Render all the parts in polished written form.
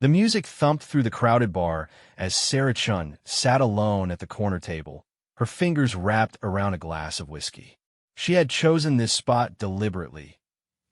The music thumped through the crowded bar as Sarah Chun sat alone at the corner table, her fingers wrapped around a glass of whiskey. She had chosen this spot deliberately,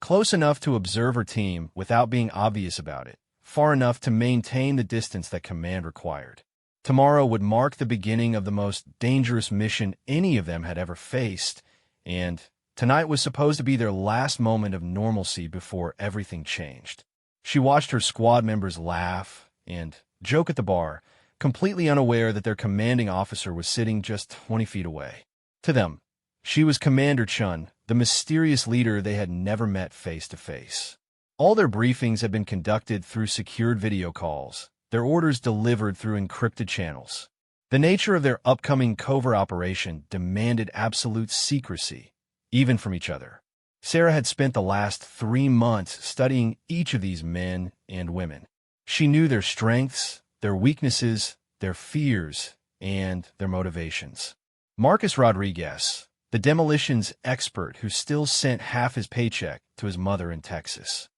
close enough to observe her team without being obvious about it, far enough to maintain the distance that command required. Tomorrow would mark the beginning of the most dangerous mission any of them had ever faced, and tonight was supposed to be their last moment of normalcy before everything changed. She watched her squad members laugh and joke at the bar, completely unaware that their commanding officer was sitting just 20 feet away. To them, she was Commander Chun, the mysterious leader they had never met face to face. All their briefings had been conducted through secured video calls, their orders delivered through encrypted channels. The nature of their upcoming covert operation demanded absolute secrecy, even from each other. Sarah had spent the last 3 months studying each of these men and women. She knew their strengths, their weaknesses, their fears, and their motivations. Marcus Rodriguez, the demolitions expert who still sent half his paycheck to his mother in Texas.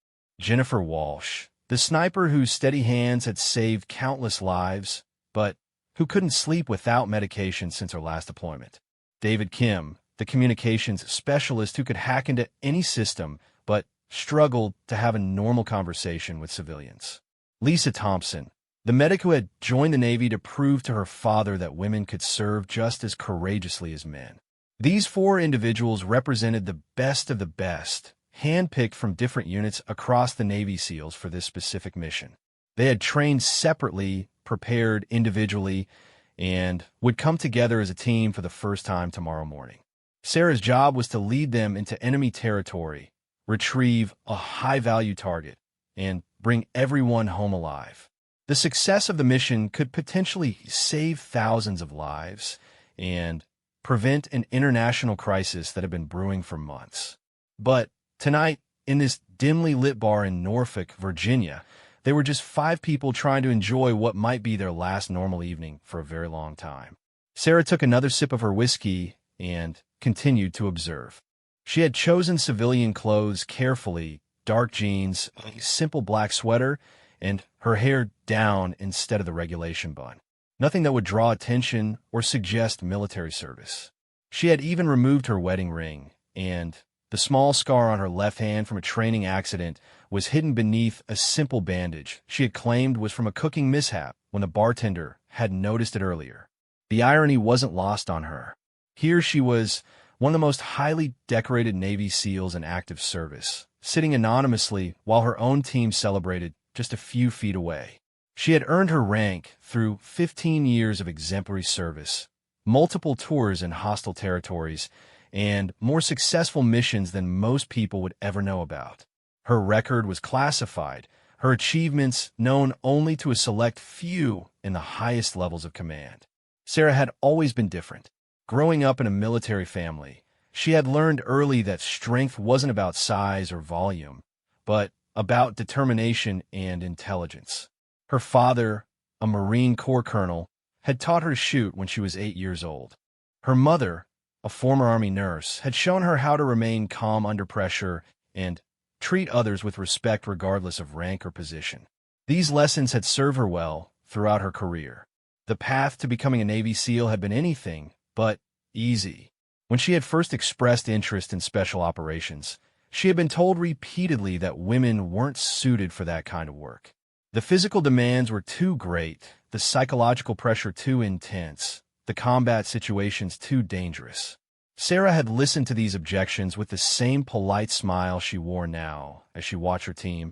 Jennifer Walsh, the sniper whose steady hands had saved countless lives, but who couldn't sleep without medication since her last deployment. David Kim, the communications specialist who could hack into any system but struggled to have a normal conversation with civilians. Lisa Thompson, the medic who had joined the Navy to prove to her father that women could serve just as courageously as men. These 4 individuals represented the best of the best, handpicked from different units across the Navy SEALs for this specific mission. They had trained separately, prepared individually, and would come together as a team for the first time tomorrow morning. Sarah's job was to lead them into enemy territory, retrieve a high-value target, and bring everyone home alive. The success of the mission could potentially save thousands of lives and prevent an international crisis that had been brewing for months. But tonight, in this dimly lit bar in Norfolk, Virginia, they were just 5 people trying to enjoy what might be their last normal evening for a very long time. Sarah took another sip of her whiskey and continued to observe. She had chosen civilian clothes carefully, dark jeans, a simple black sweater, and her hair down instead of the regulation bun. Nothing that would draw attention or suggest military service. She had even removed her wedding ring, and the small scar on her left hand from a training accident was hidden beneath a simple bandage she had claimed was from a cooking mishap when the bartender had noticed it earlier. The irony wasn't lost on her. Here she was, one of the most highly decorated Navy SEALs in active service, sitting anonymously while her own team celebrated just a few feet away. She had earned her rank through 15 years of exemplary service, multiple tours in hostile territories, and more successful missions than most people would ever know about. Her record was classified, her achievements known only to a select few in the highest levels of command. Sarah had always been different. Growing up in a military family, she had learned early that strength wasn't about size or volume, but about determination and intelligence. Her father, a Marine Corps colonel, had taught her to shoot when she was 8 years old. Her mother, a former Army nurse, had shown her how to remain calm under pressure and treat others with respect regardless of rank or position. These lessons had served her well throughout her career. The path to becoming a Navy SEAL had been anything but easy. When she had first expressed interest in special operations, she had been told repeatedly that women weren't suited for that kind of work. The physical demands were too great, the psychological pressure too intense, the combat situations too dangerous. Sarah had listened to these objections with the same polite smile she wore now as she watched her team,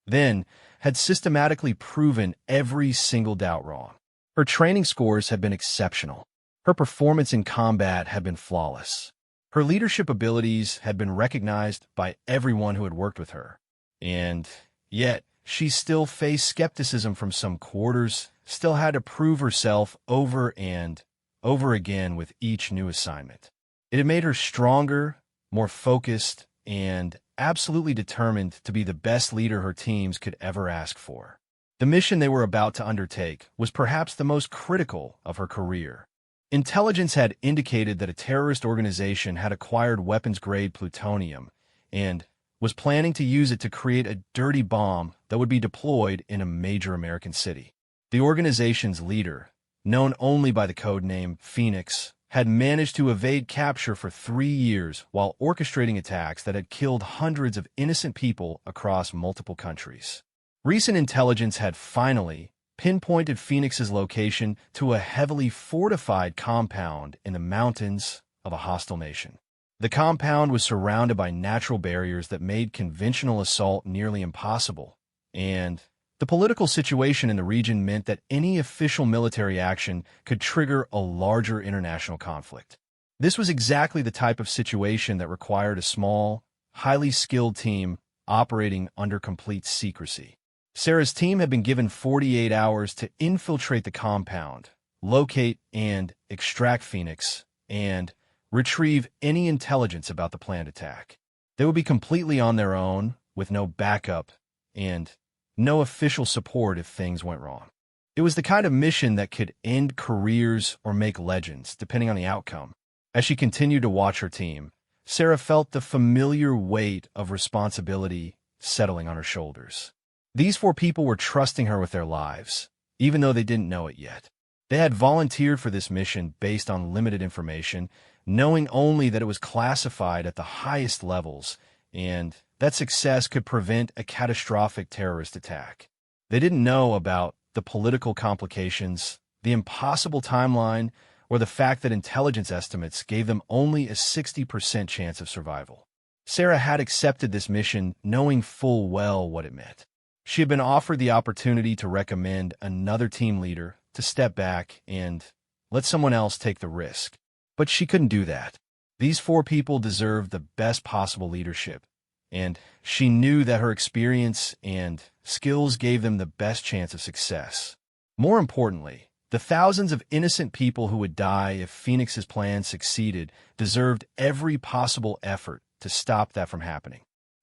then had systematically proven every single doubt wrong. Her training scores had been exceptional. Her performance in combat had been flawless. Her leadership abilities had been recognized by everyone who had worked with her. And yet, she still faced skepticism from some quarters, still had to prove herself over and over again with each new assignment. It had made her stronger, more focused, and absolutely determined to be the best leader her teams could ever ask for. The mission they were about to undertake was perhaps the most critical of her career. Intelligence had indicated that a terrorist organization had acquired weapons-grade plutonium and was planning to use it to create a dirty bomb that would be deployed in a major American city. The organization's leader, known only by the code name Phoenix, had managed to evade capture for 3 years while orchestrating attacks that had killed hundreds of innocent people across multiple countries. Recent intelligence had finally pinpointed Phoenix's location to a heavily fortified compound in the mountains of a hostile nation. The compound was surrounded by natural barriers that made conventional assault nearly impossible, and the political situation in the region meant that any official military action could trigger a larger international conflict. This was exactly the type of situation that required a small, highly skilled team operating under complete secrecy. Sarah's team had been given 48 hours to infiltrate the compound, locate and extract Phoenix, and retrieve any intelligence about the planned attack. They would be completely on their own, with no backup, and no official support if things went wrong. It was the kind of mission that could end careers or make legends, depending on the outcome. As she continued to watch her team, Sarah felt the familiar weight of responsibility settling on her shoulders. These 4 people were trusting her with their lives, even though they didn't know it yet. They had volunteered for this mission based on limited information, knowing only that it was classified at the highest levels and that success could prevent a catastrophic terrorist attack. They didn't know about the political complications, the impossible timeline, or the fact that intelligence estimates gave them only a 60% chance of survival. Sarah had accepted this mission knowing full well what it meant. She had been offered the opportunity to recommend another team leader to step back and let someone else take the risk. But she couldn't do that. These 4 people deserved the best possible leadership, and she knew that her experience and skills gave them the best chance of success. More importantly, the thousands of innocent people who would die if Phoenix's plan succeeded deserved every possible effort to stop that from happening.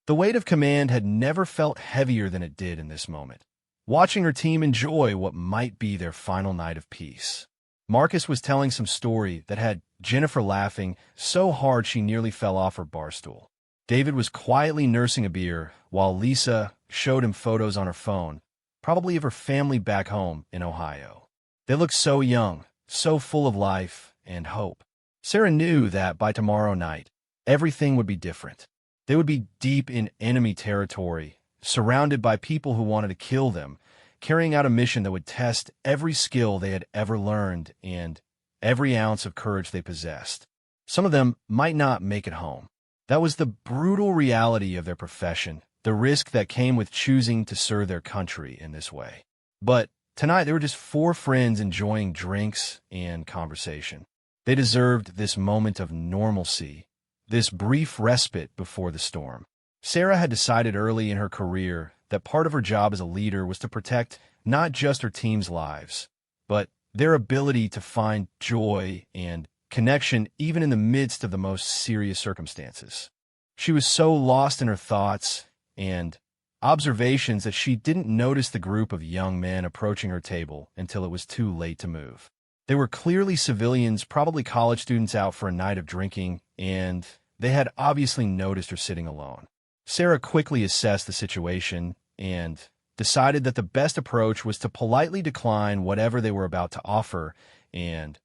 The weight of command had never felt heavier than it did in this moment, watching her team enjoy what might be their final night of peace. Marcus was telling some story that had Jennifer laughing so hard she nearly fell off her bar stool. David was quietly nursing a beer while Lisa showed him photos on her phone, probably of her family back home in Ohio. They looked so young, so full of life and hope. Sarah knew that by tomorrow night, everything would be different. They would be deep in enemy territory, surrounded by people who wanted to kill them, carrying out a mission that would test every skill they had ever learned and every ounce of courage they possessed. Some of them might not make it home. That was the brutal reality of their profession, the risk that came with choosing to serve their country in this way. But tonight, they were just 4 friends enjoying drinks and conversation. They deserved this moment of normalcy, this brief respite before the storm. Sarah had decided early in her career that part of her job as a leader was to protect not just her team's lives, but their ability to find joy and connection even in the midst of the most serious circumstances. She was so lost in her thoughts and observations that she didn't notice the group of young men approaching her table until it was too late to move. They were clearly civilians, probably college students out for a night of drinking, and they had obviously noticed her sitting alone. Sarah quickly assessed the situation and decided that the best approach was to politely decline whatever they were about to offer and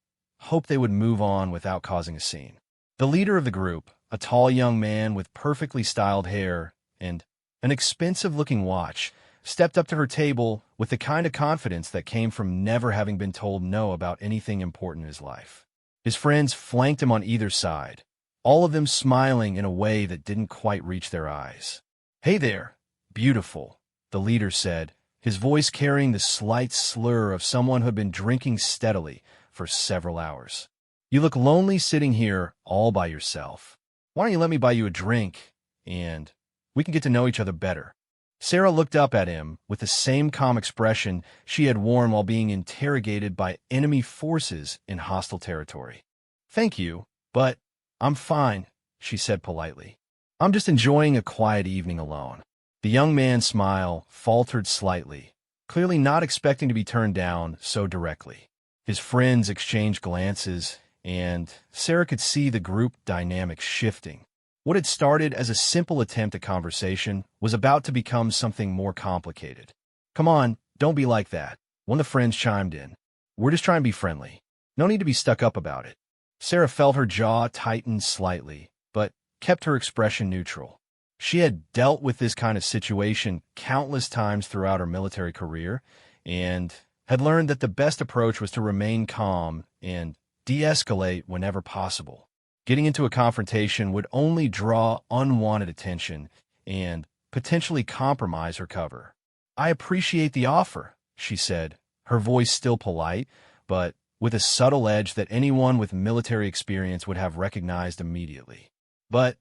hope they would move on without causing a scene. The leader of the group, a tall young man with perfectly styled hair and an expensive-looking watch, stepped up to her table with the kind of confidence that came from never having been told no about anything important in his life. His friends flanked him on either side, all of them smiling in a way that didn't quite reach their eyes. "Hey there, beautiful," the leader said, his voice carrying the slight slur of someone who had been drinking steadily for several hours. "You look lonely sitting here all by yourself. Why don't you let me buy you a drink, and we can get to know each other better?" Sarah looked up at him with the same calm expression she had worn while being interrogated by enemy forces in hostile territory. "Thank you, but I'm fine," she said politely. "I'm just enjoying a quiet evening alone." The young man's smile faltered slightly, clearly not expecting to be turned down so directly. His friends exchanged glances, and Sarah could see the group dynamic shifting. What had started as a simple attempt at conversation was about to become something more complicated. "Come on, don't be like that," one of the friends chimed in. "We're just trying to be friendly. No need to be stuck up about it." Sarah felt her jaw tighten slightly, but kept her expression neutral. She had dealt with this kind of situation countless times throughout her military career, and had learned that the best approach was to remain calm and de-escalate whenever possible. Getting into a confrontation would only draw unwanted attention and potentially compromise her cover. "I appreciate the offer," she said, her voice still polite, but with a subtle edge that anyone with military experience would have recognized immediately. "But,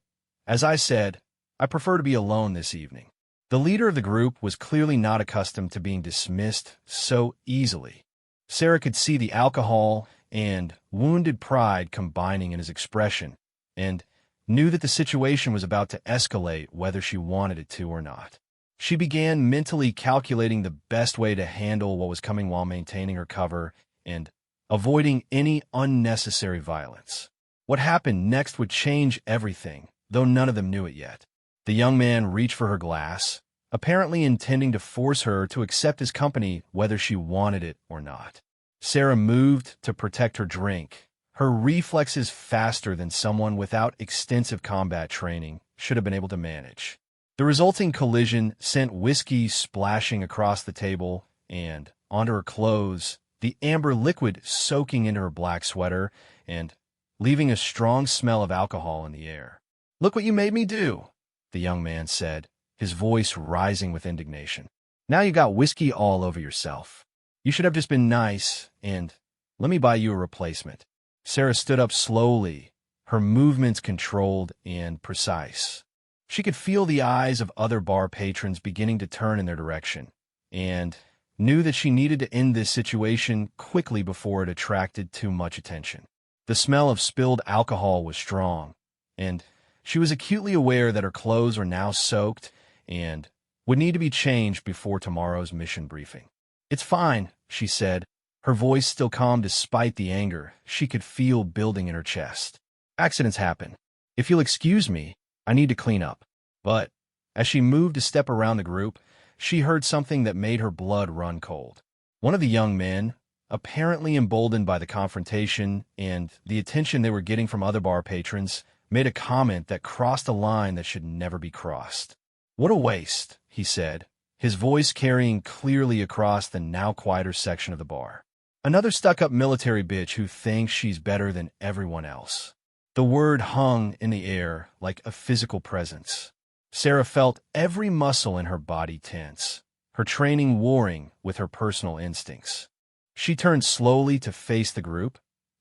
as I said, I prefer to be alone this evening." The leader of the group was clearly not accustomed to being dismissed so easily. Sarah could see the alcohol and wounded pride combining in his expression, and knew that the situation was about to escalate whether she wanted it to or not. She began mentally calculating the best way to handle what was coming while maintaining her cover and avoiding any unnecessary violence. What happened next would change everything, though none of them knew it yet. The young man reached for her glass, apparently intending to force her to accept his company whether she wanted it or not. Sarah moved to protect her drink, her reflexes faster than someone without extensive combat training should have been able to manage. The resulting collision sent whiskey splashing across the table and onto her clothes, the amber liquid soaking into her black sweater and leaving a strong smell of alcohol in the air. "Look what you made me do," the young man said, his voice rising with indignation. "Now you got whiskey all over yourself. You should have just been nice, and let me buy you a replacement." Sarah stood up slowly, her movements controlled and precise. She could feel the eyes of other bar patrons beginning to turn in their direction, and knew that she needed to end this situation quickly before it attracted too much attention. The smell of spilled alcohol was strong, and she was acutely aware that her clothes were now soaked and would need to be changed before tomorrow's mission briefing. "It's fine," she said, her voice still calm despite the anger she could feel building in her chest. "Accidents happen. If you'll excuse me, I need to clean up." But as she moved to step around the group, she heard something that made her blood run cold. One of the young men, apparently emboldened by the confrontation and the attention they were getting from other bar patrons, made a comment that crossed a line that should never be crossed. "What a waste," he said, his voice carrying clearly across the now quieter section of the bar. "Another stuck-up military bitch who thinks she's better than everyone else." The word hung in the air like a physical presence. Sarah felt every muscle in her body tense, her training warring with her personal instincts. She turned slowly to face the group,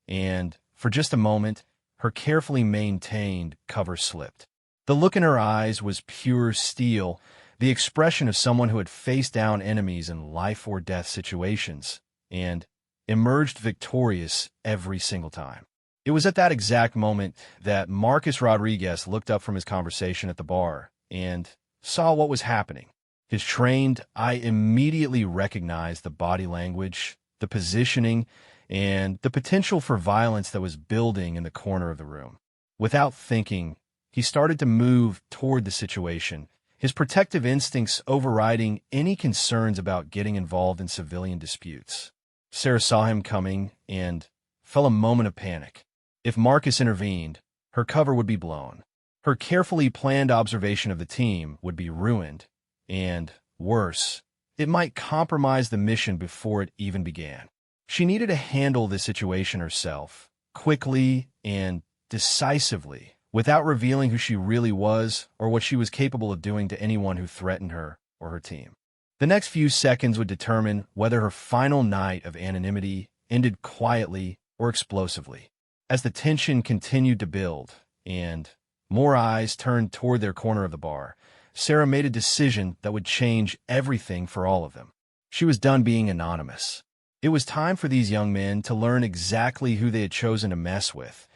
and, for just a moment, her carefully maintained cover slipped. The look in her eyes was pure steel, the expression of someone who had faced down enemies in life-or-death situations, and emerged victorious every single time. It was at that exact moment that Marcus Rodriguez looked up from his conversation at the bar and saw what was happening. His trained eye immediately recognized the body language, the positioning, and the potential for violence that was building in the corner of the room. Without thinking, he started to move toward the situation, his protective instincts overriding any concerns about getting involved in civilian disputes. Sarah saw him coming and felt a moment of panic. If Marcus intervened, her cover would be blown. Her carefully planned observation of the team would be ruined, and, worse, it might compromise the mission before it even began. She needed to handle the situation herself, quickly and decisively, without revealing who she really was or what she was capable of doing to anyone who threatened her or her team. The next few seconds would determine whether her final night of anonymity ended quietly or explosively. As the tension continued to build, and more eyes turned toward their corner of the bar, Sarah made a decision that would change everything for all of them. She was done being anonymous. It was time for these young men to learn exactly who they had chosen to mess with,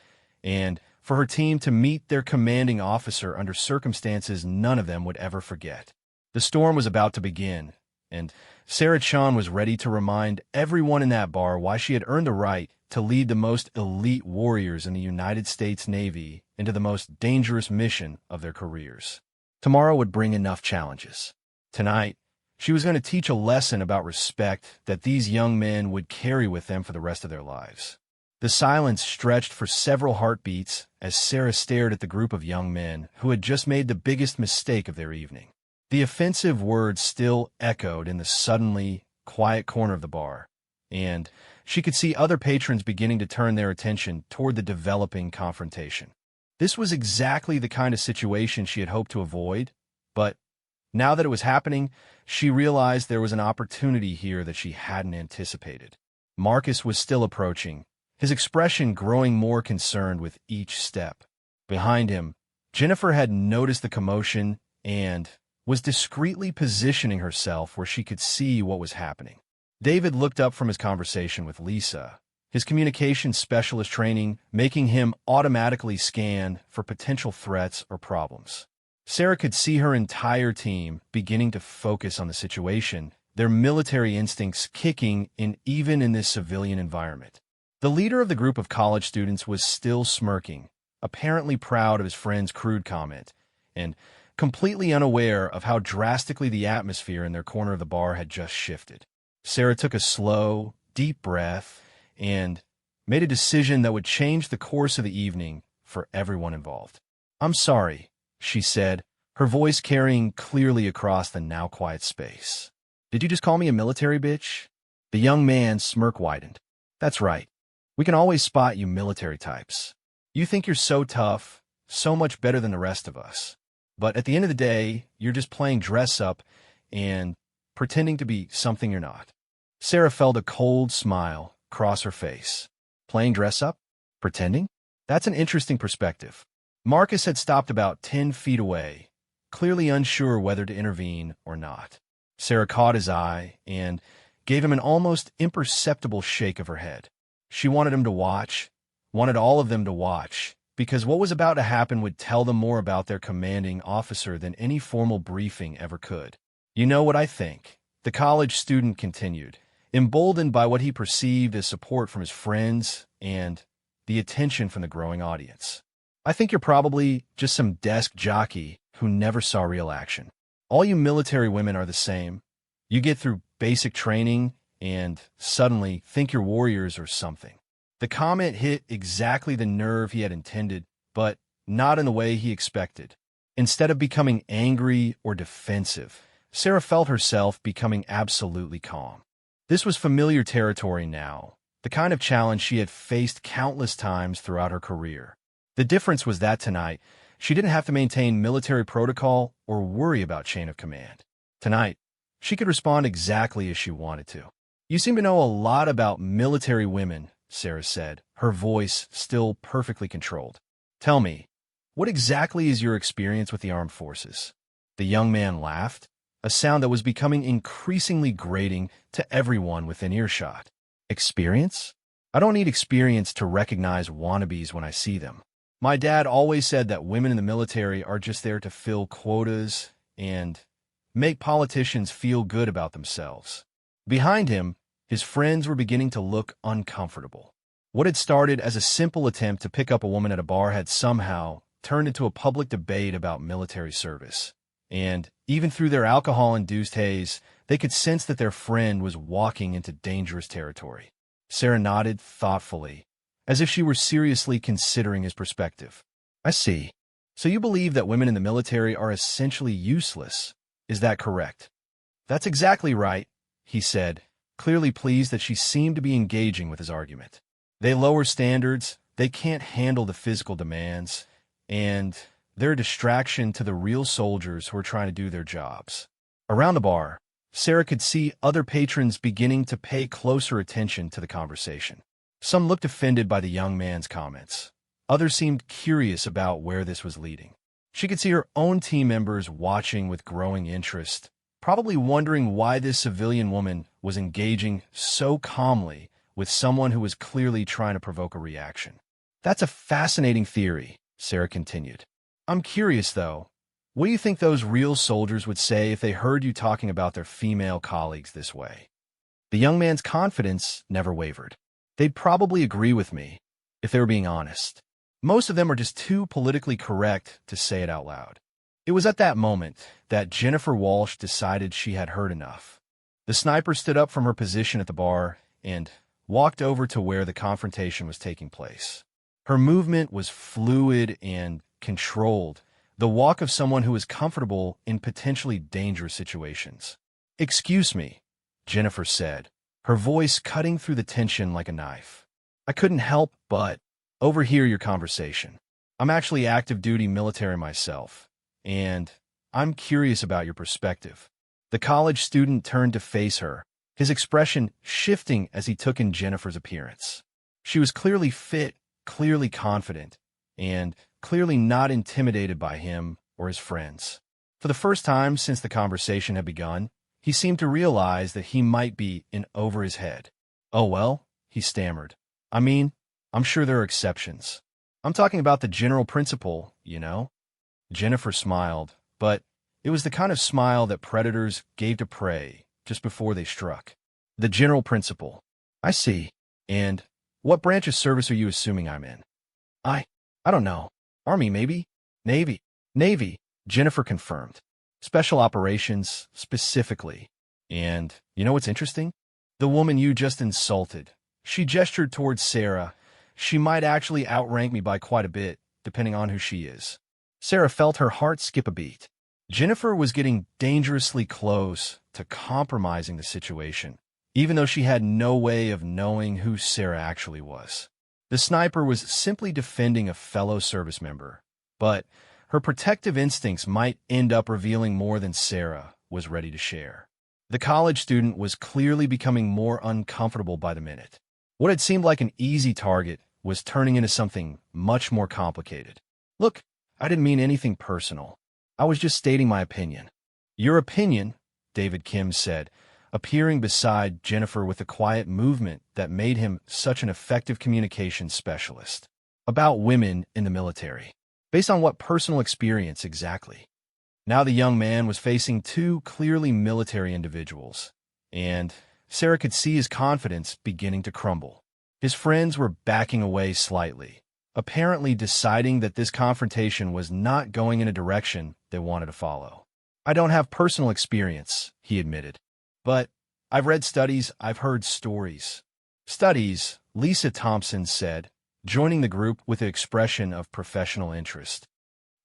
and for her team to meet their commanding officer under circumstances none of them would ever forget. The storm was about to begin, and Sarah Chun was ready to remind everyone in that bar why she had earned the right to lead the most elite warriors in the United States Navy into the most dangerous mission of their careers. Tomorrow would bring enough challenges. Tonight, she was going to teach a lesson about respect that these young men would carry with them for the rest of their lives. The silence stretched for several heartbeats as Sarah stared at the group of young men who had just made the biggest mistake of their evening. The offensive words still echoed in the suddenly quiet corner of the bar, and she could see other patrons beginning to turn their attention toward the developing confrontation. This was exactly the kind of situation she had hoped to avoid, but now that it was happening, she realized there was an opportunity here that she hadn't anticipated. Marcus was still approaching, his expression growing more concerned with each step. Behind him, Jennifer had noticed the commotion and was discreetly positioning herself where she could see what was happening. David looked up from his conversation with Lisa, his communications specialist training making him automatically scan for potential threats or problems. Sarah could see her entire team beginning to focus on the situation, their military instincts kicking in even in this civilian environment. The leader of the group of college students was still smirking, apparently proud of his friend's crude comment, and completely unaware of how drastically the atmosphere in their corner of the bar had just shifted. Sarah took a slow, deep breath and made a decision that would change the course of the evening for everyone involved. "I'm sorry," she said, her voice carrying clearly across the now quiet space. "Did you just call me a military bitch?" The young man's smirk widened. "That's right. We can always spot you military types. You think you're so tough, so much better than the rest of us. But at the end of the day, you're just playing dress-up and pretending to be something you're not." Sarah felt a cold smile cross her face. Playing dress-up? Pretending? That's an interesting perspective. Marcus had stopped about 10 feet away, clearly unsure whether to intervene or not. Sarah caught his eye and gave him an almost imperceptible shake of her head. She wanted him to watch, wanted all of them to watch, because what was about to happen would tell them more about their commanding officer than any formal briefing ever could. "You know what I think," the college student continued, emboldened by what he perceived as support from his friends and the attention from the growing audience. "I think you're probably just some desk jockey who never saw real action. All you military women are the same. You get through basic training and suddenly think you're warriors or something." The comment hit exactly the nerve he had intended, but not in the way he expected. Instead of becoming angry or defensive, Sarah felt herself becoming absolutely calm. This was familiar territory now, the kind of challenge she had faced countless times throughout her career. The difference was that tonight, she didn't have to maintain military protocol or worry about chain of command. Tonight, she could respond exactly as she wanted to. "You seem to know a lot about military women," Sarah said, her voice still perfectly controlled. "Tell me, what exactly is your experience with the armed forces?" The young man laughed, a sound that was becoming increasingly grating to everyone within earshot. "Experience? I don't need experience to recognize wannabes when I see them. My dad always said that women in the military are just there to fill quotas and make politicians feel good about themselves." Behind him, his friends were beginning to look uncomfortable. What had started as a simple attempt to pick up a woman at a bar had somehow turned into a public debate about military service. And even through their alcohol-induced haze, they could sense that their friend was walking into dangerous territory. Sarah nodded thoughtfully, as if she were seriously considering his perspective. "I see. So you believe that women in the military are essentially useless. Is that correct?" "That's exactly right," he said, clearly pleased that she seemed to be engaging with his argument. "They lower standards, they can't handle the physical demands, and they're a distraction to the real soldiers who are trying to do their jobs." Around the bar, Sarah could see other patrons beginning to pay closer attention to the conversation. Some looked offended by the young man's comments. Others seemed curious about where this was leading. She could see her own team members watching with growing interest, probably wondering why this civilian woman was engaging so calmly with someone who was clearly trying to provoke a reaction. "That's a fascinating theory," Sarah continued. "I'm curious, though. What do you think those real soldiers would say if they heard you talking about their female colleagues this way? The young man's confidence never wavered. They'd probably agree with me, if they were being honest. Most of them are just too politically correct to say it out loud. It was at that moment that Jennifer Walsh decided she had heard enough. The sniper stood up from her position at the bar and walked over to where the confrontation was taking place. Her movement was fluid and controlled, the walk of someone who is comfortable in potentially dangerous situations. "Excuse me," Jennifer said, her voice cutting through the tension like a knife. "I couldn't help but overhear your conversation. I'm actually active duty military myself, and I'm curious about your perspective." The college student turned to face her, his expression shifting as he took in Jennifer's appearance. She was clearly fit, clearly confident, and clearly not intimidated by him or his friends. For the first time since the conversation had begun, he seemed to realize that he might be in over his head. "Oh, well," he stammered. "I mean, I'm sure there are exceptions. I'm talking about the general principle, you know?" Jennifer smiled, but it was the kind of smile that predators gave to prey just before they struck. "The general principle. I see. And what branch of service are you assuming I'm in?" I don't know. Army, maybe? Navy. Navy, Jennifer confirmed. Special operations, specifically. And you know what's interesting? The woman you just insulted. She gestured towards Sarah. She might actually outrank me by quite a bit, depending on who she is. Sarah felt her heart skip a beat. Jennifer was getting dangerously close to compromising the situation, even though she had no way of knowing who Sarah actually was. The sniper was simply defending a fellow service member, but her protective instincts might end up revealing more than Sarah was ready to share. The college student was clearly becoming more uncomfortable by the minute. What had seemed like an easy target was turning into something much more complicated. "Look, I didn't mean anything personal. I was just stating my opinion." "Your opinion," David Kim said, appearing beside Jennifer with a quiet movement that made him such an effective communications specialist. "About women in the military. Based on what personal experience exactly?" Now the young man was facing two clearly military individuals, and Sarah could see his confidence beginning to crumble. His friends were backing away slightly, apparently deciding that this confrontation was not going in a direction they wanted to follow. "I don't have personal experience," he admitted. "But I've read studies, I've heard stories." "Studies," Lisa Thompson said, joining the group with an expression of professional interest.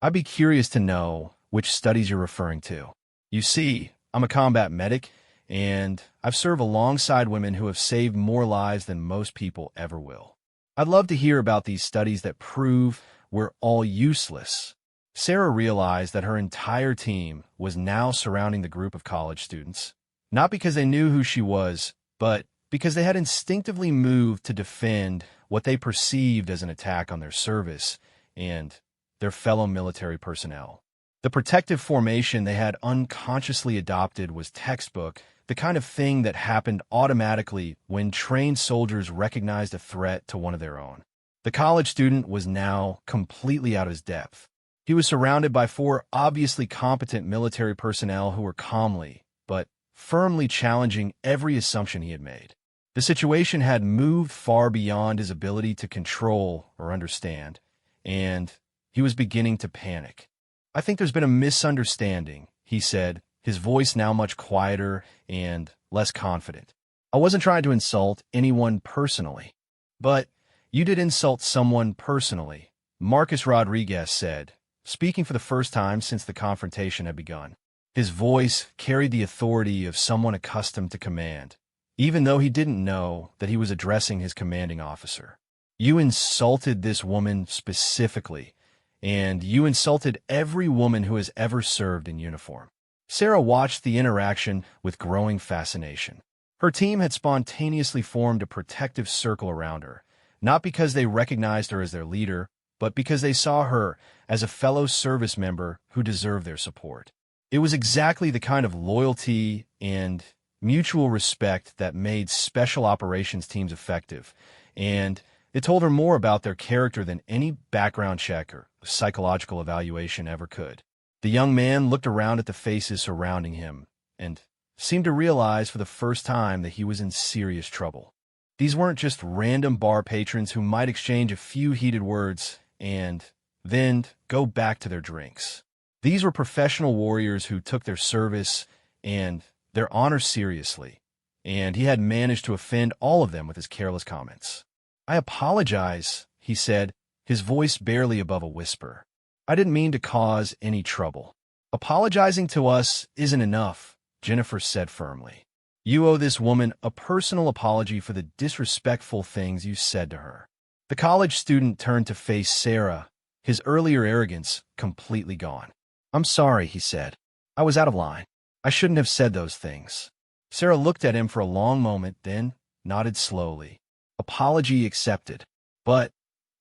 "I'd be curious to know which studies you're referring to. You see, I'm a combat medic, and I've served alongside women who have saved more lives than most people ever will. I'd love to hear about these studies that prove we're all useless." Sarah realized that her entire team was now surrounding the group of college students, not because they knew who she was, but because they had instinctively moved to defend what they perceived as an attack on their service and their fellow military personnel. The protective formation they had unconsciously adopted was textbook, the kind of thing that happened automatically when trained soldiers recognized a threat to one of their own. The college student was now completely out of his depth. He was surrounded by four obviously competent military personnel who were calmly, but firmly challenging every assumption he had made. The situation had moved far beyond his ability to control or understand, and he was beginning to panic. "I think there's been a misunderstanding," he said, his voice now much quieter and less confident. "I wasn't trying to insult anyone personally." "But you did insult someone personally," Marcus Rodriguez said, speaking for the first time since the confrontation had begun. His voice carried the authority of someone accustomed to command, even though he didn't know that he was addressing his commanding officer. "You insulted this woman specifically, and you insulted every woman who has ever served in uniform." Sarah watched the interaction with growing fascination. Her team had spontaneously formed a protective circle around her, not because they recognized her as their leader, but because they saw her as a fellow service member who deserved their support. It was exactly the kind of loyalty and mutual respect that made special operations teams effective, and it told her more about their character than any background check or psychological evaluation ever could. The young man looked around at the faces surrounding him and seemed to realize for the first time that he was in serious trouble. These weren't just random bar patrons who might exchange a few heated words and then go back to their drinks. These were professional warriors who took their service and their honor seriously, and he had managed to offend all of them with his careless comments. "I apologize," he said, his voice barely above a whisper. "I didn't mean to cause any trouble." "Apologizing to us isn't enough," Jennifer said firmly. "You owe this woman a personal apology for the disrespectful things you said to her." The college student turned to face Sarah, his earlier arrogance completely gone. "I'm sorry," he said. "I was out of line. I shouldn't have said those things." Sarah looked at him for a long moment, then nodded slowly. "Apology accepted. But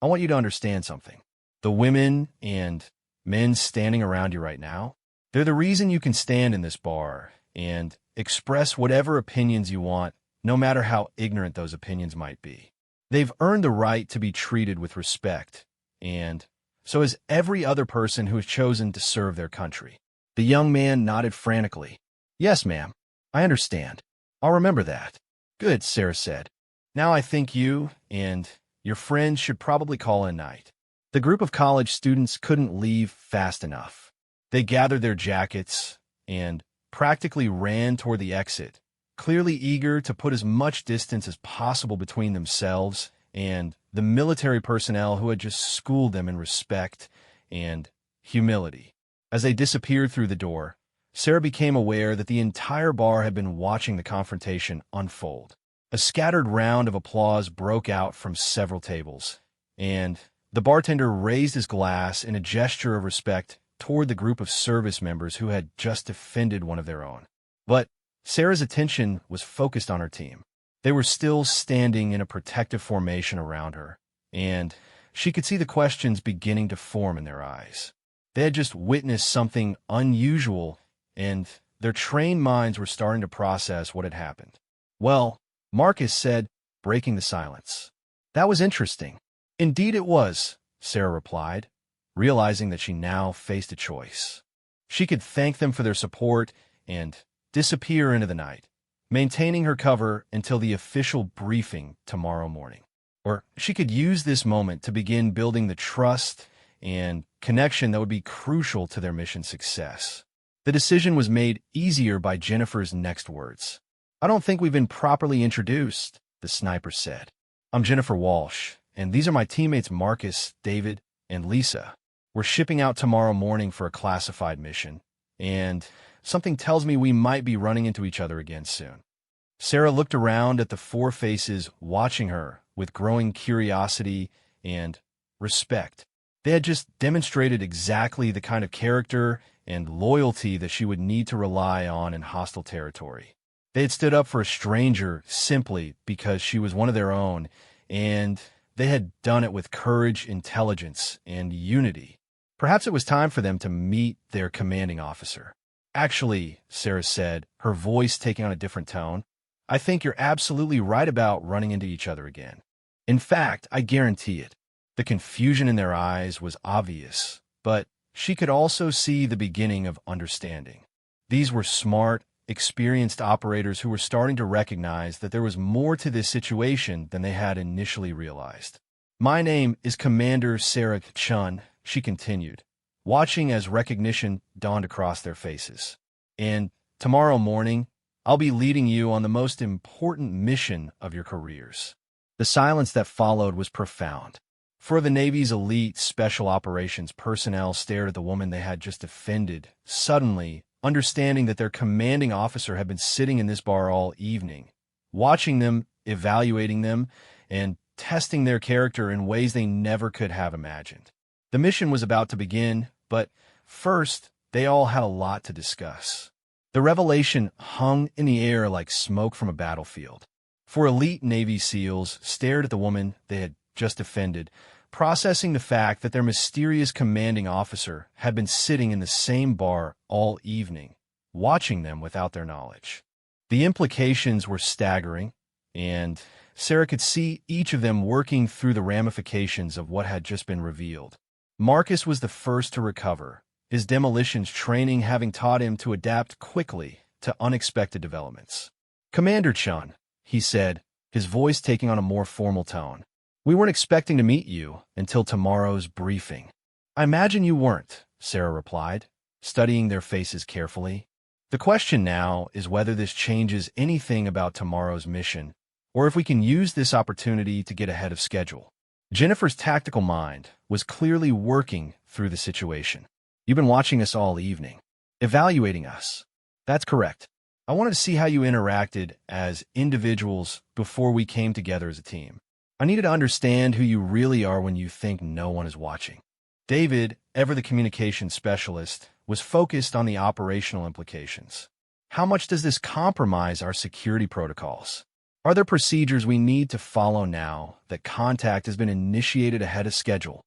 I want you to understand something. The women and men standing around you right now, they're the reason you can stand in this bar and express whatever opinions you want, no matter how ignorant those opinions might be. They've earned the right to be treated with respect, and so has every other person who has chosen to serve their country." The young man nodded frantically. "Yes, ma'am. I understand. I'll remember that." "Good," Sarah said. "Now I think you and your friends should probably call it a night." The group of college students couldn't leave fast enough. They gathered their jackets and practically ran toward the exit, clearly eager to put as much distance as possible between themselves and the military personnel who had just schooled them in respect and humility. As they disappeared through the door, Sarah became aware that the entire bar had been watching the confrontation unfold. A scattered round of applause broke out from several tables, and the bartender raised his glass in a gesture of respect toward the group of service members who had just defended one of their own. But Sarah's attention was focused on her team. They were still standing in a protective formation around her, and she could see the questions beginning to form in their eyes. They had just witnessed something unusual, and their trained minds were starting to process what had happened. "Well," Marcus said, breaking the silence. "That was interesting." "Indeed it was," Sarah replied, realizing that she now faced a choice. She could thank them for their support and disappear into the night, maintaining her cover until the official briefing tomorrow morning. Or she could use this moment to begin building the trust and connection that would be crucial to their mission success. The decision was made easier by Jennifer's next words. "I don't think we've been properly introduced," the sniper said. "I'm Jennifer Walsh, and these are my teammates Marcus, David, and Lisa. We're shipping out tomorrow morning for a classified mission, and something tells me we might be running into each other again soon." Sarah looked around at the four faces watching her with growing curiosity and respect. They had just demonstrated exactly the kind of character and loyalty that she would need to rely on in hostile territory. They had stood up for a stranger simply because she was one of their own, and they had done it with courage, intelligence, and unity. Perhaps it was time for them to meet their commanding officer. "Actually," Sarah said, her voice taking on a different tone, "I think you're absolutely right about running into each other again. In fact, I guarantee it." The confusion in their eyes was obvious, but she could also see the beginning of understanding. These were smart, experienced operators who were starting to recognize that there was more to this situation than they had initially realized. "My name is Commander Sarah Chun," she continued, watching as recognition dawned across their faces. "And tomorrow morning, I'll be leading you on the most important mission of your careers." The silence that followed was profound. For the Navy's elite special operations personnel stared at the woman they had just offended, suddenly understanding that their commanding officer had been sitting in this bar all evening, watching them, evaluating them, and testing their character in ways they never could have imagined. The mission was about to begin, but first, they all had a lot to discuss. The revelation hung in the air like smoke from a battlefield. For elite Navy SEALs stared at the woman they had just offended, processing the fact that their mysterious commanding officer had been sitting in the same bar all evening, watching them without their knowledge. The implications were staggering, and Sarah could see each of them working through the ramifications of what had just been revealed. Marcus was the first to recover, his demolitions training having taught him to adapt quickly to unexpected developments. "Commander Chun," he said, his voice taking on a more formal tone. "We weren't expecting to meet you until tomorrow's briefing." "I imagine you weren't," Sarah replied, studying their faces carefully. "The question now is whether this changes anything about tomorrow's mission, or if we can use this opportunity to get ahead of schedule." Jennifer's tactical mind was clearly working through the situation. "You've been watching us all evening, evaluating us." "That's correct. I wanted to see how you interacted as individuals before we came together as a team. I needed to understand who you really are when you think no one is watching." David, ever the communication specialist, was focused on the operational implications. "How much does this compromise our security protocols? Are there procedures we need to follow now that contact has been initiated ahead of schedule?"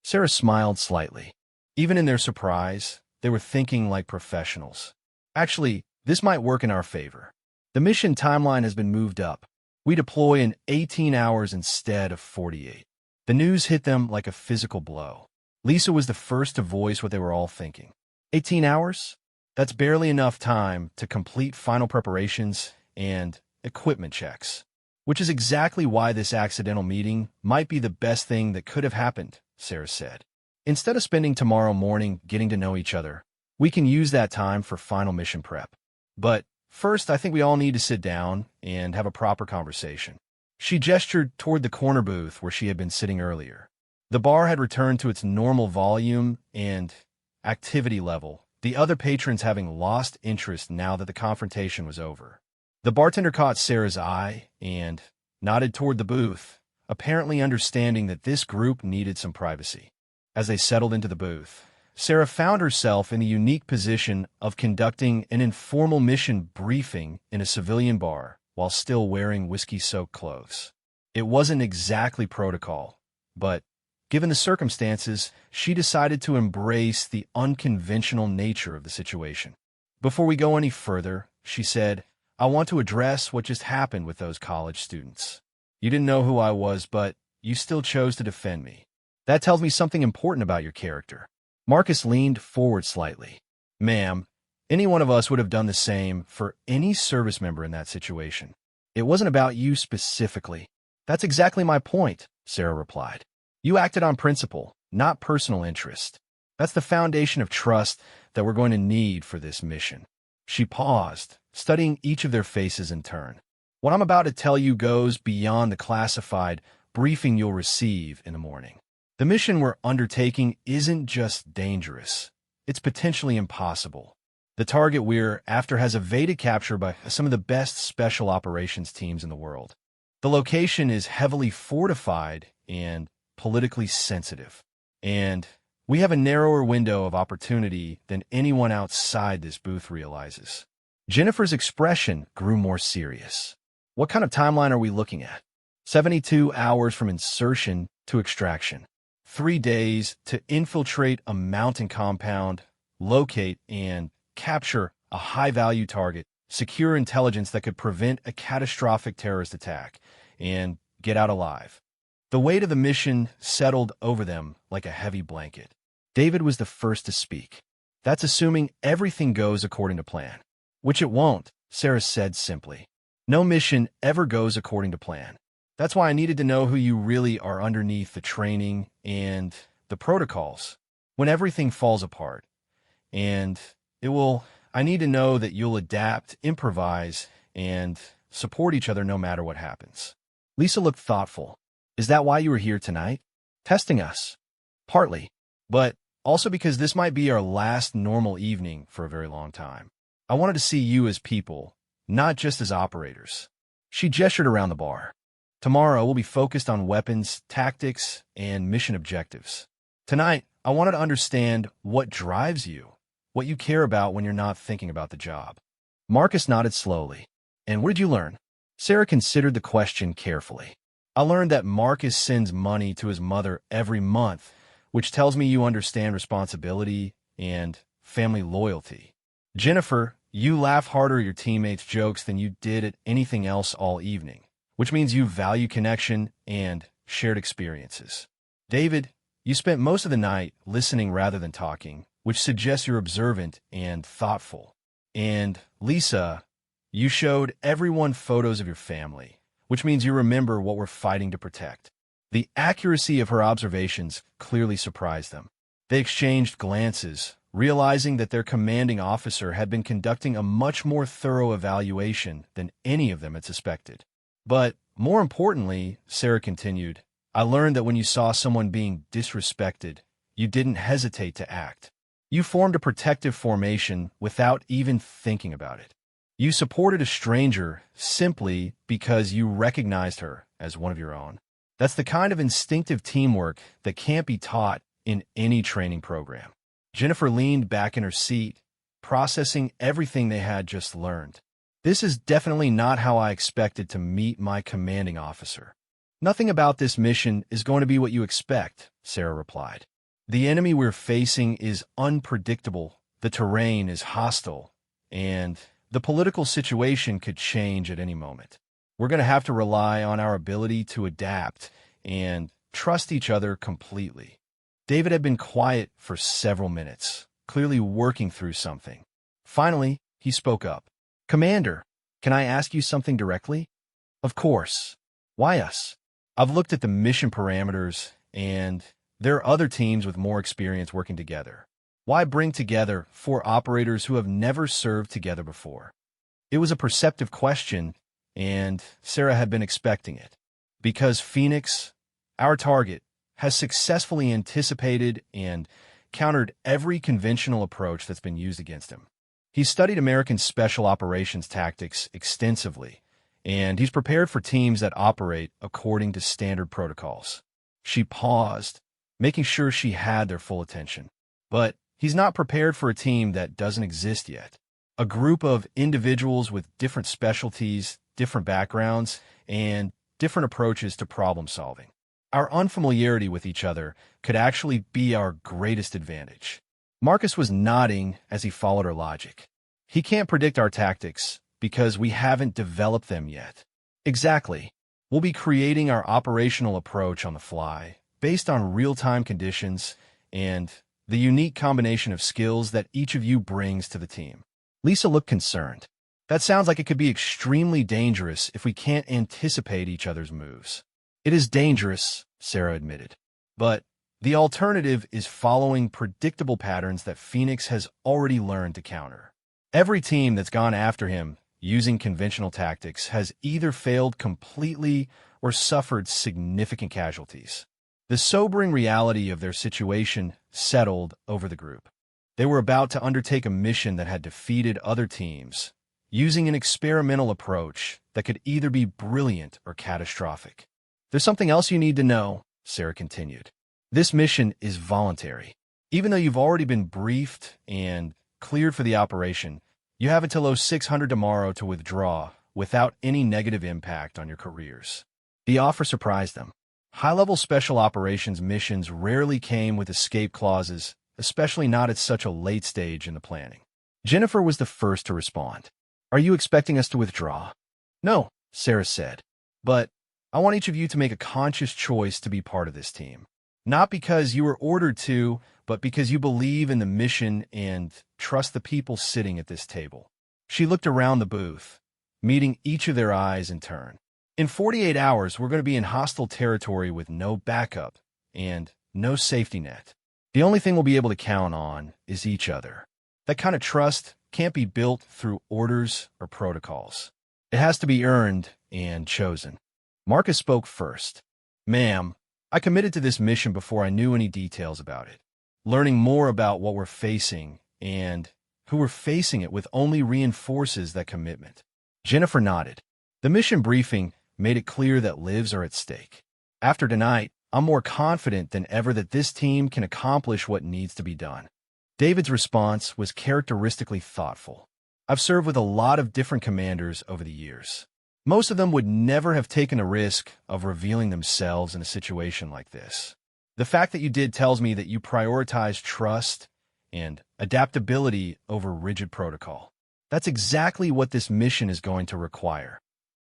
Sarah smiled slightly. Even in their surprise, they were thinking like professionals. "Actually, this might work in our favor. The mission timeline has been moved up. We deploy in 18 hours instead of 48. The news hit them like a physical blow. Lisa was the first to voice what they were all thinking. 18 hours? That's barely enough time to complete final preparations and equipment checks. Which is exactly why this accidental meeting might be the best thing that could have happened, Sarah said. Instead of spending tomorrow morning getting to know each other, we can use that time for final mission prep. But first, I think we all need to sit down and have a proper conversation. She gestured toward the corner booth where she had been sitting earlier. The bar had returned to its normal volume and activity level, the other patrons having lost interest now that the confrontation was over. The bartender caught Sarah's eye and nodded toward the booth, apparently understanding that this group needed some privacy. As they settled into the booth, Sarah found herself in the unique position of conducting an informal mission briefing in a civilian bar while still wearing whiskey-soaked clothes. It wasn't exactly protocol, but given the circumstances, she decided to embrace the unconventional nature of the situation. "Before we go any further," she said, "I want to address what just happened with those college students. You didn't know who I was, but you still chose to defend me. That tells me something important about your character." Marcus leaned forward slightly. "Ma'am, any one of us would have done the same for any service member in that situation. It wasn't about you specifically." "That's exactly my point," Sarah replied. "You acted on principle, not personal interest. That's the foundation of trust that we're going to need for this mission." She paused, studying each of their faces in turn. "What I'm about to tell you goes beyond the classified briefing you'll receive in the morning. The mission we're undertaking isn't just dangerous, it's potentially impossible. The target we're after has evaded capture by some of the best special operations teams in the world. The location is heavily fortified and politically sensitive, and we have a narrower window of opportunity than anyone outside this booth realizes." Jennifer's expression grew more serious. "What kind of timeline are we looking at?" 72 hours from insertion to extraction. 3 days to infiltrate a mountain compound, locate and capture a high-value target, secure intelligence that could prevent a catastrophic terrorist attack, and get out alive. The weight of the mission settled over them like a heavy blanket. David was the first to speak. "That's assuming everything goes according to plan." "Which it won't," Sarah said simply. "No mission ever goes according to plan. That's why I needed to know who you really are underneath the training and the protocols when everything falls apart. And I need to know that you'll adapt, improvise, and support each other no matter what happens." Lisa looked thoughtful. "Is that why you were here tonight? Testing us?" "Partly, but also because this might be our last normal evening for a very long time. I wanted to see you as people, not just as operators." She gestured around the bar. "Tomorrow we'll be focused on weapons, tactics, and mission objectives. Tonight, I wanted to understand what drives you, what you care about when you're not thinking about the job." Marcus nodded slowly. "And what did you learn?" Sarah considered the question carefully. "I learned that Marcus sends money to his mother every month, which tells me you understand responsibility and family loyalty. Jennifer, you laugh harder at your teammates' jokes than you did at anything else all evening, which means you value connection and shared experiences. David, you spent most of the night listening rather than talking, which suggests you're observant and thoughtful. And Lisa, you showed everyone photos of your family, which means you remember what we're fighting to protect. The accuracy of her observations clearly surprised them. They exchanged glances, realizing that their commanding officer had been conducting a much more thorough evaluation than any of them had suspected. But more importantly, Sarah continued, I learned that when you saw someone being disrespected, you didn't hesitate to act. You formed a protective formation without even thinking about it. You supported a stranger simply because you recognized her as one of your own. That's the kind of instinctive teamwork that can't be taught in any training program. Jennifer leaned back in her seat, processing everything they had just learned. This is definitely not how I expected to meet my commanding officer. Nothing about this mission is going to be what you expect, Sarah replied. The enemy we're facing is unpredictable, the terrain is hostile, and the political situation could change at any moment. We're going to have to rely on our ability to adapt and trust each other completely. David had been quiet for several minutes, clearly working through something. Finally, he spoke up. Commander, can I ask you something directly? Of course. Why us? I've looked at the mission parameters, and there are other teams with more experience working together. Why bring together 4 operators who have never served together before? It was a perceptive question, and Sarah had been expecting it. Because Phoenix, our target, has successfully anticipated and countered every conventional approach that's been used against him. He's studied American special operations tactics extensively, and he's prepared for teams that operate according to standard protocols. She paused, making sure she had their full attention. But he's not prepared for a team that doesn't exist yet. A group of individuals with different specialties, different backgrounds, and different approaches to problem solving. Our unfamiliarity with each other could actually be our greatest advantage. Marcus was nodding as he followed her logic. He can't predict our tactics because we haven't developed them yet. Exactly. We'll be creating our operational approach on the fly, based on real-time conditions and the unique combination of skills that each of you brings to the team. Lisa looked concerned. That sounds like it could be extremely dangerous if we can't anticipate each other's moves. It is dangerous, Sarah admitted. But the alternative is following predictable patterns that Phoenix has already learned to counter. Every team that's gone after him using conventional tactics has either failed completely or suffered significant casualties. The sobering reality of their situation settled over the group. They were about to undertake a mission that had defeated other teams, using an experimental approach that could either be brilliant or catastrophic. There's something else you need to know, Sarah continued. This mission is voluntary. Even though you've already been briefed and cleared for the operation, you have until 0600 tomorrow to withdraw without any negative impact on your careers. The offer surprised them. High-level special operations missions rarely came with escape clauses, especially not at such a late stage in the planning. Jennifer was the first to respond. Are you expecting us to withdraw? No, Sarah said. But I want each of you to make a conscious choice to be part of this team. Not because you were ordered to, but because you believe in the mission and trust the people sitting at this table. She looked around the booth, meeting each of their eyes in turn. In 48 hours, we're going to be in hostile territory with no backup and no safety net. The only thing we'll be able to count on is each other. That kind of trust can't be built through orders or protocols. It has to be earned and chosen. Marcus spoke first. Ma'am, I committed to this mission before I knew any details about it. Learning more about what we're facing and who we're facing it with only reinforces that commitment. Jennifer nodded. The mission briefing made it clear that lives are at stake. After tonight, I'm more confident than ever that this team can accomplish what needs to be done. David's response was characteristically thoughtful. I've served with a lot of different commanders over the years. Most of them would never have taken the risk of revealing themselves in a situation like this. The fact that you did tells me that you prioritize trust and adaptability over rigid protocol. That's exactly what this mission is going to require.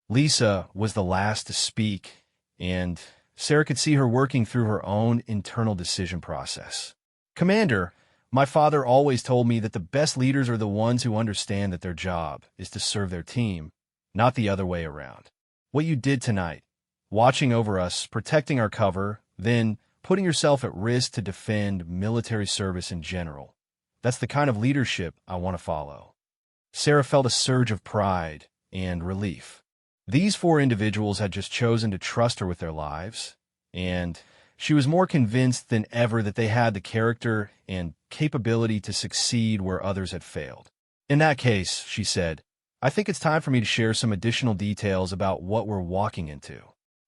Lisa was the last to speak, and Sarah could see her working through her own internal decision process. Commander, My father always told me that the best leaders are the ones who understand that their job is to serve their team, not the other way around. What you did tonight, watching over us, protecting our cover, then putting yourself at risk to defend military service in general, that's the kind of leadership I want to follow. Sarah felt a surge of pride and relief. These four individuals had just chosen to trust her with their lives, and she was more convinced than ever that they had the character and capability to succeed where others had failed. In that case, she said, I think it's time for me to share some additional details about what we're walking into.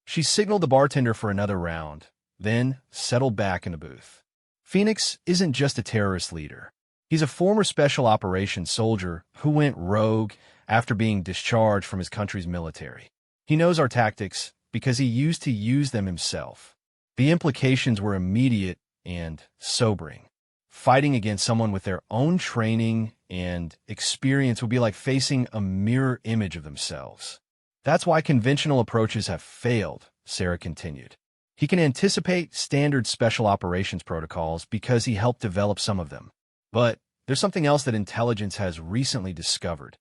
She signaled the bartender for another round, then settled back in the booth. Phoenix isn't just a terrorist leader. He's a former special operations soldier who went rogue after being discharged from his country's military. He knows our tactics because he used to use them himself. The implications were immediate and sobering. Fighting against someone with their own training and experience would be like facing a mirror image of themselves. That's why conventional approaches have failed, Sarah continued. He can anticipate standard special operations protocols because he helped develop some of them. But there's something else that intelligence has recently discovered.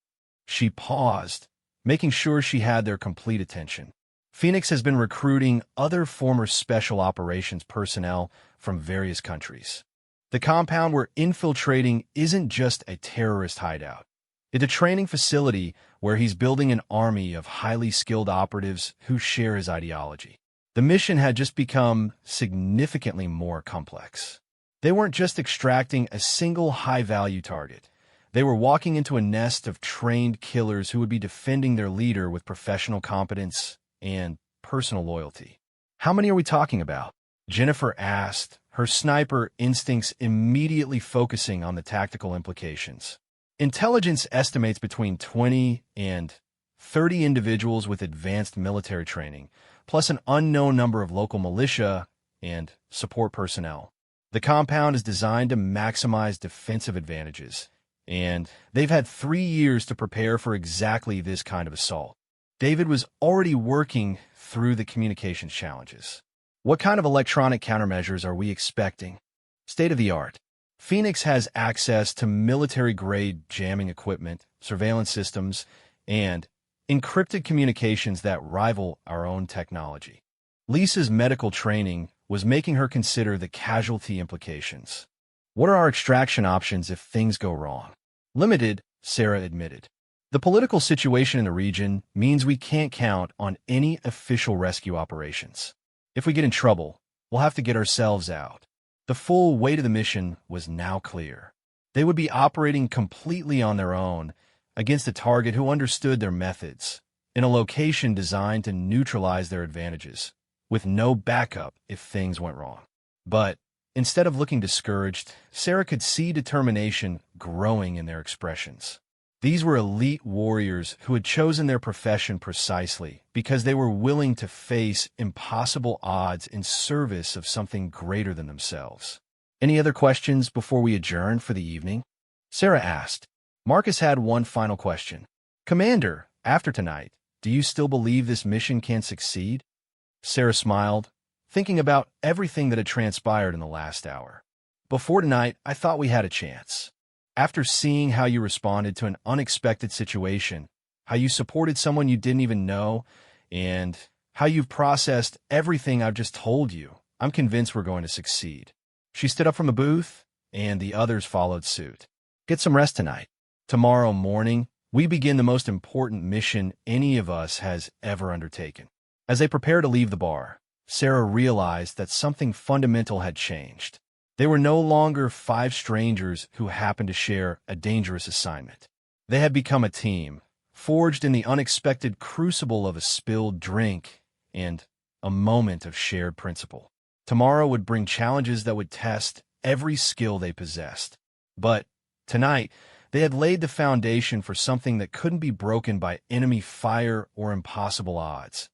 She paused, making sure she had their complete attention. Phoenix has been recruiting other former special operations personnel from various countries. The compound we're infiltrating isn't just a terrorist hideout. It's a training facility where he's building an army of highly skilled operatives who share his ideology. The mission had just become significantly more complex. They weren't just extracting a single high-value target. They were walking into a nest of trained killers who would be defending their leader with professional competence and personal loyalty. How many are we talking about? Jennifer asked, her sniper instincts immediately focusing on the tactical implications. Intelligence estimates between 20 and 30 individuals with advanced military training, plus an unknown number of local militia and support personnel. The compound is designed to maximize defensive advantages, and they've had 3 years to prepare for exactly this kind of assault. David was already working through the communications challenges. What kind of electronic countermeasures are we expecting? State-of-the-art. Phoenix has access to military-grade jamming equipment, surveillance systems, and encrypted communications that rival our own technology. Lisa's medical training was making her consider the casualty implications. What are our extraction options if things go wrong? Limited, Sarah admitted. The political situation in the region means we can't count on any official rescue operations. If we get in trouble, we'll have to get ourselves out. The full weight of the mission was now clear. They would be operating completely on their own against a target who understood their methods, in a location designed to neutralize their advantages, with no backup if things went wrong. But instead of looking discouraged, Sarah could see determination growing in their expressions. These were elite warriors who had chosen their profession precisely because they were willing to face impossible odds in service of something greater than themselves. Any other questions before we adjourn for the evening? Sarah asked. Marcus had one final question. Commander, after tonight, do you still believe this mission can succeed? Sarah smiled, thinking about everything that had transpired in the last hour. Before tonight, I thought we had a chance. After seeing how you responded to an unexpected situation, how you supported someone you didn't even know, and how you've processed everything I've just told you, I'm convinced we're going to succeed. She stood up from the booth, and the others followed suit. Get some rest tonight. Tomorrow morning, we begin the most important mission any of us has ever undertaken. As they prepared to leave the bar, Sarah realized that something fundamental had changed. They were no longer 5 strangers who happened to share a dangerous assignment. They had become a team, forged in the unexpected crucible of a spilled drink and a moment of shared principle. Tomorrow would bring challenges that would test every skill they possessed. But tonight, they had laid the foundation for something that couldn't be broken by enemy fire or impossible odds.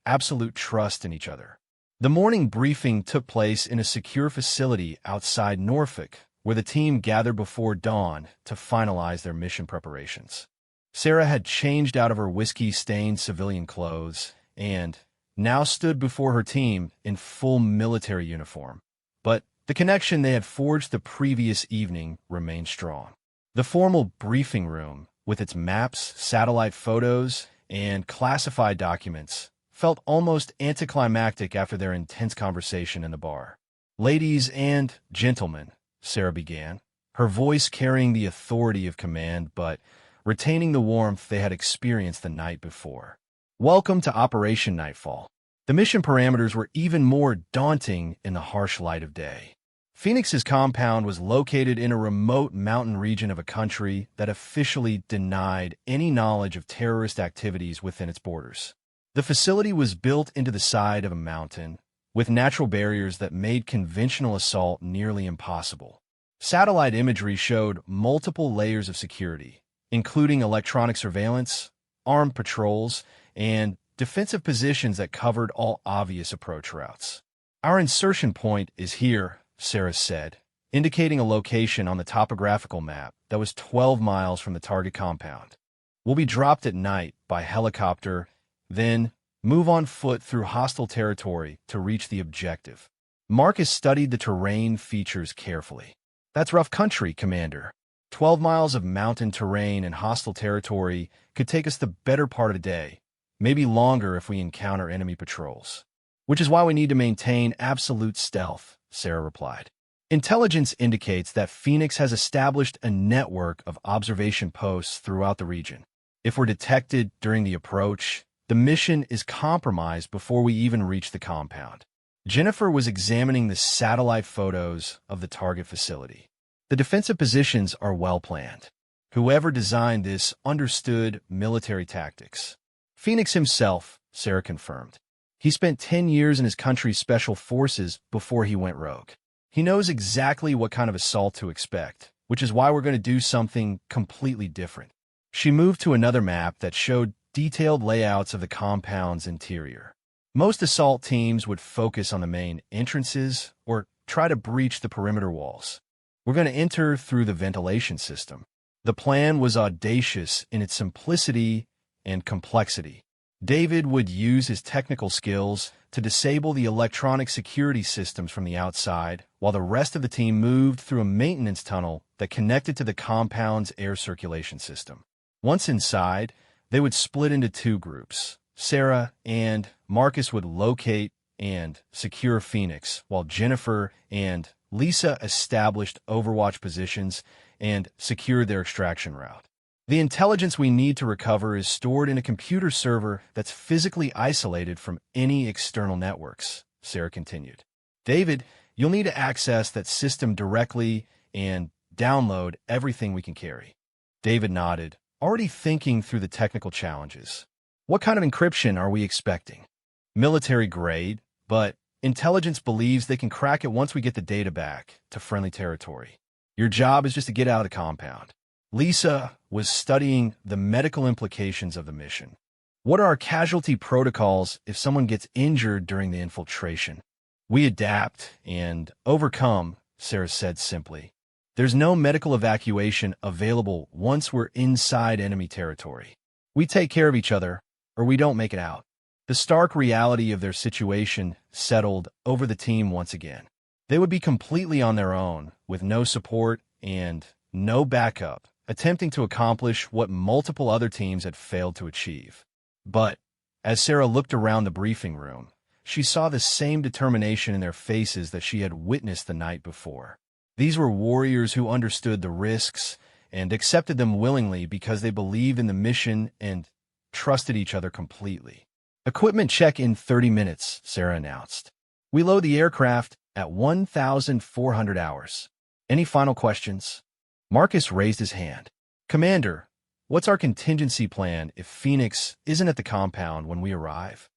Absolute trust in each other. The morning briefing took place in a secure facility outside Norfolk, where the team gathered before dawn to finalize their mission preparations. Sarah had changed out of her whiskey-stained civilian clothes and now stood before her team in full military uniform. But The connection they had forged the previous evening remained strong. The formal briefing room, with its maps, satellite photos, and classified documents, felt almost anticlimactic after their intense conversation in the bar. "Ladies and gentlemen," Sarah began, her voice carrying the authority of command but retaining the warmth they had experienced the night before. "Welcome to Operation Nightfall." The mission parameters were even more daunting in the harsh light of day. Phoenix's compound was located in a remote mountain region of a country that officially denied any knowledge of terrorist activities within its borders. The facility was built into the side of a mountain, with natural barriers that made conventional assault nearly impossible. Satellite imagery showed multiple layers of security, including electronic surveillance, armed patrols, and defensive positions that covered all obvious approach routes. "Our insertion point is here," Sarah said, indicating a location on the topographical map that was 12 miles from the target compound. "We'll be dropped at night by helicopter, then move on foot through hostile territory to reach the objective." Marcus studied the terrain features carefully. "That's rough country, Commander. 12 miles of mountain terrain and hostile territory could take us the better part of the day, maybe longer if we encounter enemy patrols. Which is why we need to maintain absolute stealth," Sarah replied. "Intelligence indicates that Phoenix has established a network of observation posts throughout the region. If we're detected during the approach, the mission is compromised before we even reach the compound." Jennifer was examining the satellite photos of the target facility. "The defensive positions are well planned. Whoever designed this understood military tactics." "Phoenix himself," Sarah confirmed. "He spent 10 years in his country's special forces before he went rogue. He knows exactly what kind of assault to expect, which is why we're going to do something completely different." She moved to another map that showed detailed layouts of the compound's interior. Most assault teams would focus on the main entrances or try to breach the perimeter walls. "We're going to enter through the ventilation system." The plan was audacious in its simplicity and complexity. David would use his technical skills to disable the electronic security systems from the outside, while the rest of the team moved through a maintenance tunnel that connected to the compound's air circulation system. Once inside, they would split into two groups. Sarah and Marcus would locate and secure Phoenix, while Jennifer and Lisa established overwatch positions and secured their extraction route. "The intelligence we need to recover is stored in a computer server that's physically isolated from any external networks," Sarah continued. "David, you'll need to access that system directly and download everything we can carry." David nodded, already thinking through the technical challenges. "What kind of encryption are we expecting?" "Military grade, but intelligence believes they can crack it once we get the data back to friendly territory. Your job is just to get out of the compound." Lisa was studying the medical implications of the mission. "What are our casualty protocols if someone gets injured during the infiltration?" "We adapt and overcome," Sarah said simply. "There's no medical evacuation available once we're inside enemy territory. We take care of each other, or we don't make it out." The stark reality of their situation settled over the team once again. They would be completely on their own, with no support and no backup, attempting to accomplish what multiple other teams had failed to achieve. But as Sarah looked around the briefing room, she saw the same determination in their faces that she had witnessed the night before. These were warriors who understood the risks and accepted them willingly because they believed in the mission and trusted each other completely. "Equipment check in 30 minutes, Sarah announced. "We load the aircraft at 1,400 hours. Any final questions?" Marcus raised his hand. "Commander, what's our contingency plan if Phoenix isn't at the compound when we arrive?"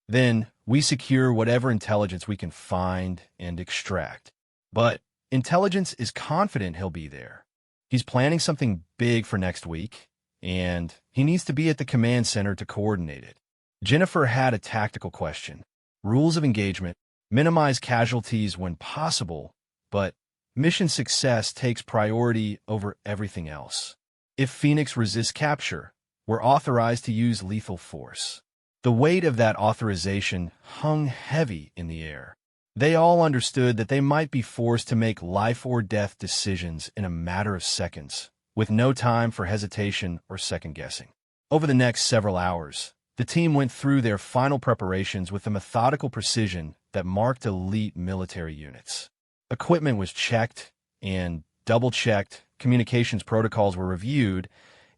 "Then we secure whatever intelligence we can find and extract. But intelligence is confident he'll be there. He's planning something big for next week, and he needs to be at the command center to coordinate it." Jennifer had a tactical question. "Rules of engagement: minimize casualties when possible, but mission success takes priority over everything else. If Phoenix resists capture, we're authorized to use lethal force." The weight of that authorization hung heavy in the air. They all understood that they might be forced to make life-or-death decisions in a matter of seconds, with no time for hesitation or second-guessing. Over the next several hours, the team went through their final preparations with a methodical precision that marked elite military units. Equipment was checked and double-checked, communications protocols were reviewed,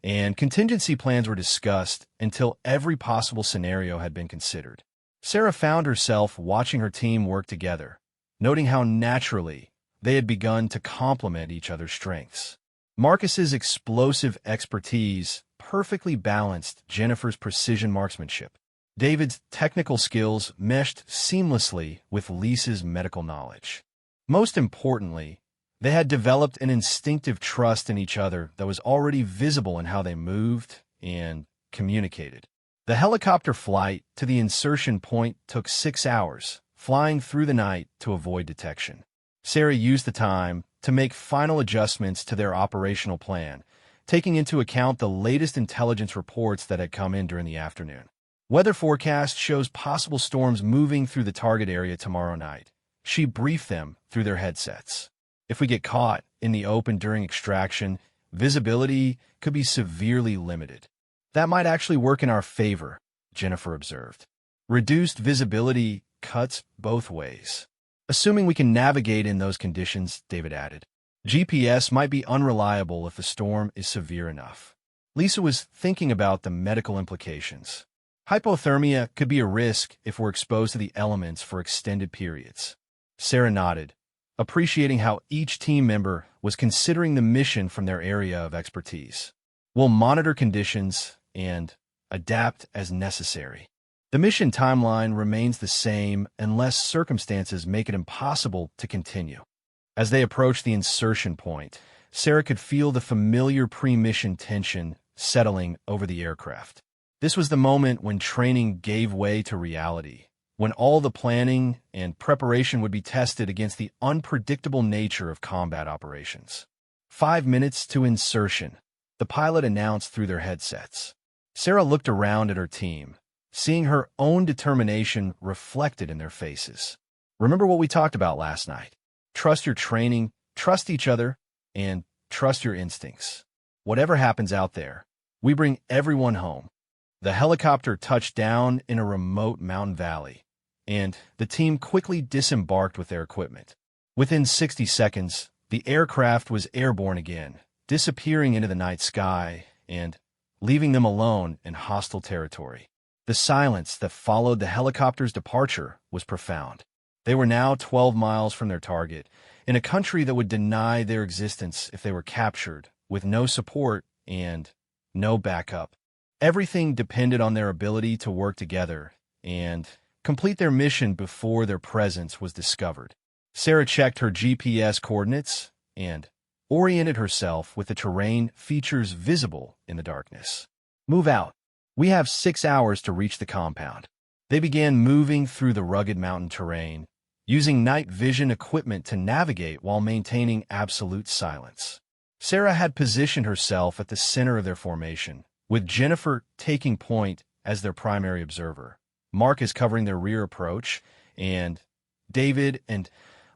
and contingency plans were discussed until every possible scenario had been considered. Sarah found herself watching her team work together, noting how naturally they had begun to complement each other's strengths. Marcus's explosive expertise perfectly balanced Jennifer's precision marksmanship. David's technical skills meshed seamlessly with Lisa's medical knowledge. Most importantly, they had developed an instinctive trust in each other that was already visible in how they moved and communicated. The helicopter flight to the insertion point took 6 hours, flying through the night to avoid detection. Sarah used the time to make final adjustments to their operational plan, taking into account the latest intelligence reports that had come in during the afternoon. Weather forecast shows possible storms moving through the target area tomorrow night. She briefed them through their headsets. If we get caught in the open during extraction, visibility could be severely limited. That might actually work in our favor, Jennifer observed. Reduced visibility cuts both ways. Assuming we can navigate in those conditions, David added. GPS might be unreliable if the storm is severe enough. Lisa was thinking about the medical implications. Hypothermia could be a risk if we're exposed to the elements for extended periods. Sarah nodded, appreciating how each team member was considering the mission from their area of expertise. We'll monitor conditions and adapt as necessary. The mission timeline remains the same unless circumstances make it impossible to continue. As they approached the insertion point, Sarah could feel the familiar pre-mission tension settling over the aircraft. This was the moment when training gave way to reality, when all the planning and preparation would be tested against the unpredictable nature of combat operations. 5 minutes to insertion, the pilot announced through their headsets. Sarah looked around at her team, seeing her own determination reflected in their faces. Remember what we talked about last night. Trust your training, trust each other, and trust your instincts. Whatever happens out there, we bring everyone home. The helicopter touched down in a remote mountain valley, and the team quickly disembarked with their equipment. Within 60 seconds, the aircraft was airborne again, disappearing into the night sky and leaving them alone in hostile territory. The silence that followed the helicopter's departure was profound. They were now 12 miles from their target, in a country that would deny their existence if they were captured, with no support and no backup. Everything depended on their ability to work together and complete their mission before their presence was discovered. Sarah checked her GPS coordinates and oriented herself with the terrain features visible in the darkness. Move out. We have 6 hours to reach the compound. They began moving through the rugged mountain terrain, using night vision equipment to navigate while maintaining absolute silence. Sarah had positioned herself at the center of their formation, with Jennifer taking point as their primary observer. Marcus covering their rear approach, and David and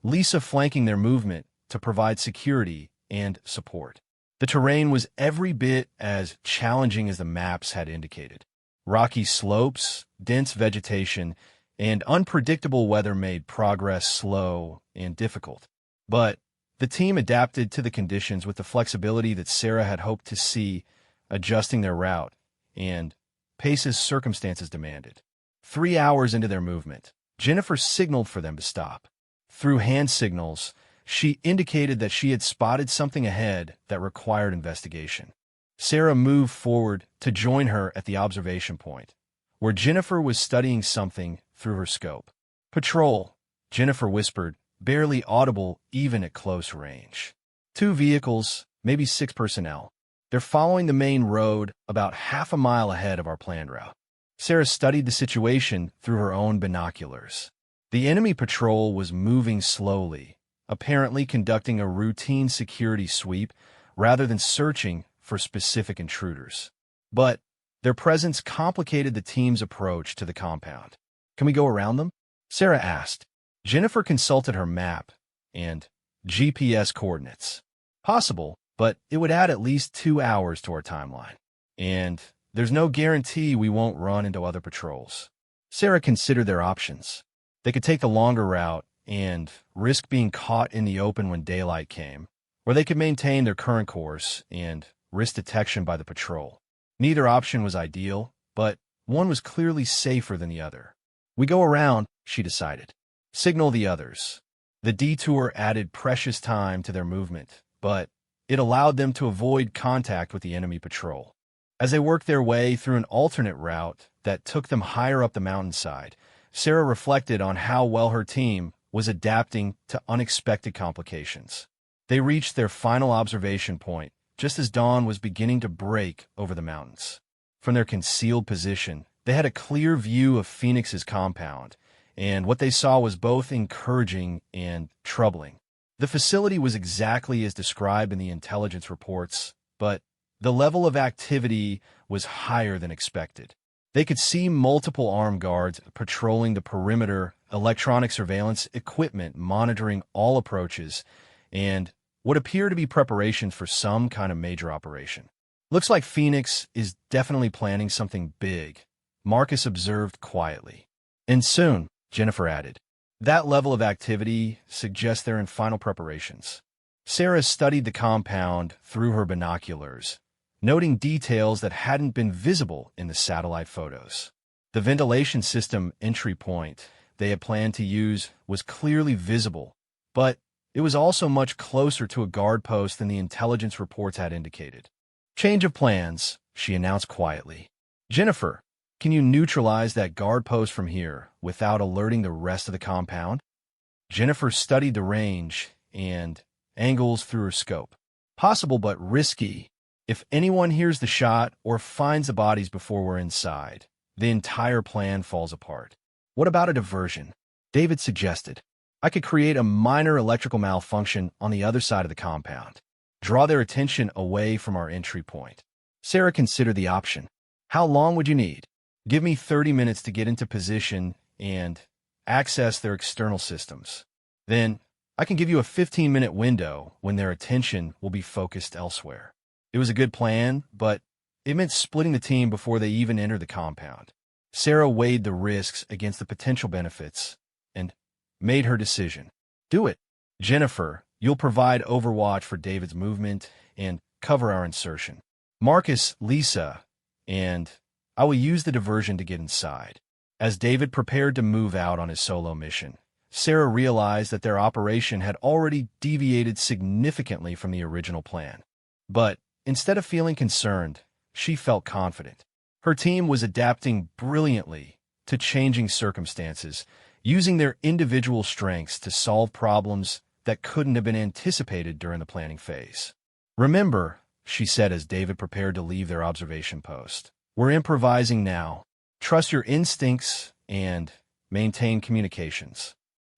Lisa flanking their movement to provide security and support. The terrain was every bit as challenging as the maps had indicated. Rocky slopes, dense vegetation, and unpredictable weather made progress slow and difficult. But the team adapted to the conditions with the flexibility that Sarah had hoped to see, adjusting their route and pace as circumstances demanded. 3 hours into their movement, Jennifer signaled for them to stop. Through hand signals, she indicated that she had spotted something ahead that required investigation. Sarah moved forward to join her at the observation point, where Jennifer was studying something through her scope. "Patrol," Jennifer whispered, barely audible even at close range. 2 vehicles, maybe 6 personnel. They're following the main road about half a mile ahead of our planned route. Sarah studied the situation through her own binoculars. The enemy patrol was moving slowly, apparently conducting a routine security sweep rather than searching for specific intruders. But their presence complicated the team's approach to the compound. "Can we go around them?" Sarah asked. Jennifer consulted her map and GPS coordinates. Possible, but it would add at least 2 hours to our timeline. And there's no guarantee we won't run into other patrols. Sarah considered their options. They could take the longer route and risk being caught in the open when daylight came, or they could maintain their current course and risk detection by the patrol. Neither option was ideal, but one was clearly safer than the other. We go around, she decided. Signal the others. The detour added precious time to their movement, but it allowed them to avoid contact with the enemy patrol. As they worked their way through an alternate route that took them higher up the mountainside, Sarah reflected on how well her team was adapting to unexpected complications. They reached their final observation point just as dawn was beginning to break over the mountains. From their concealed position, they had a clear view of Phoenix's compound, and what they saw was both encouraging and troubling. The facility was exactly as described in the intelligence reports, but the level of activity was higher than expected. They could see multiple armed guards patrolling the perimeter, electronic surveillance equipment monitoring all approaches, and what appeared to be preparations for some kind of major operation. "Looks like Phoenix is definitely planning something big," Marcus observed quietly. "And soon," Jennifer added. "That level of activity suggests they're in final preparations." Sarah studied the compound through her binoculars, noting details that hadn't been visible in the satellite photos. The ventilation system entry point they had planned to use was clearly visible, but it was also much closer to a guard post than the intelligence reports had indicated. "Change of plans," she announced quietly. "Jennifer, can you neutralize that guard post from here without alerting the rest of the compound?" Jennifer studied the range and angles through her scope. "Possible but risky. If anyone hears the shot or finds the bodies before we're inside, the entire plan falls apart." "What about a diversion?" David suggested. "I could create a minor electrical malfunction on the other side of the compound. Draw their attention away from our entry point." Sarah considered the option. "How long would you need?" "Give me 30 minutes to get into position and access their external systems. Then I can give you a 15-minute window when their attention will be focused elsewhere." It was a good plan, but it meant splitting the team before they even entered the compound. Sarah weighed the risks against the potential benefits and made her decision. "Do it. Jennifer, you'll provide overwatch for David's movement and cover our insertion. Marcus, Lisa, and I will use the diversion to get inside." As David prepared to move out on his solo mission, Sarah realized that their operation had already deviated significantly from the original plan. But instead of feeling concerned, she felt confident. Her team was adapting brilliantly to changing circumstances, using their individual strengths to solve problems that couldn't have been anticipated during the planning phase. "Remember," she said as David prepared to leave their observation post, "we're improvising now. Trust your instincts and maintain communications."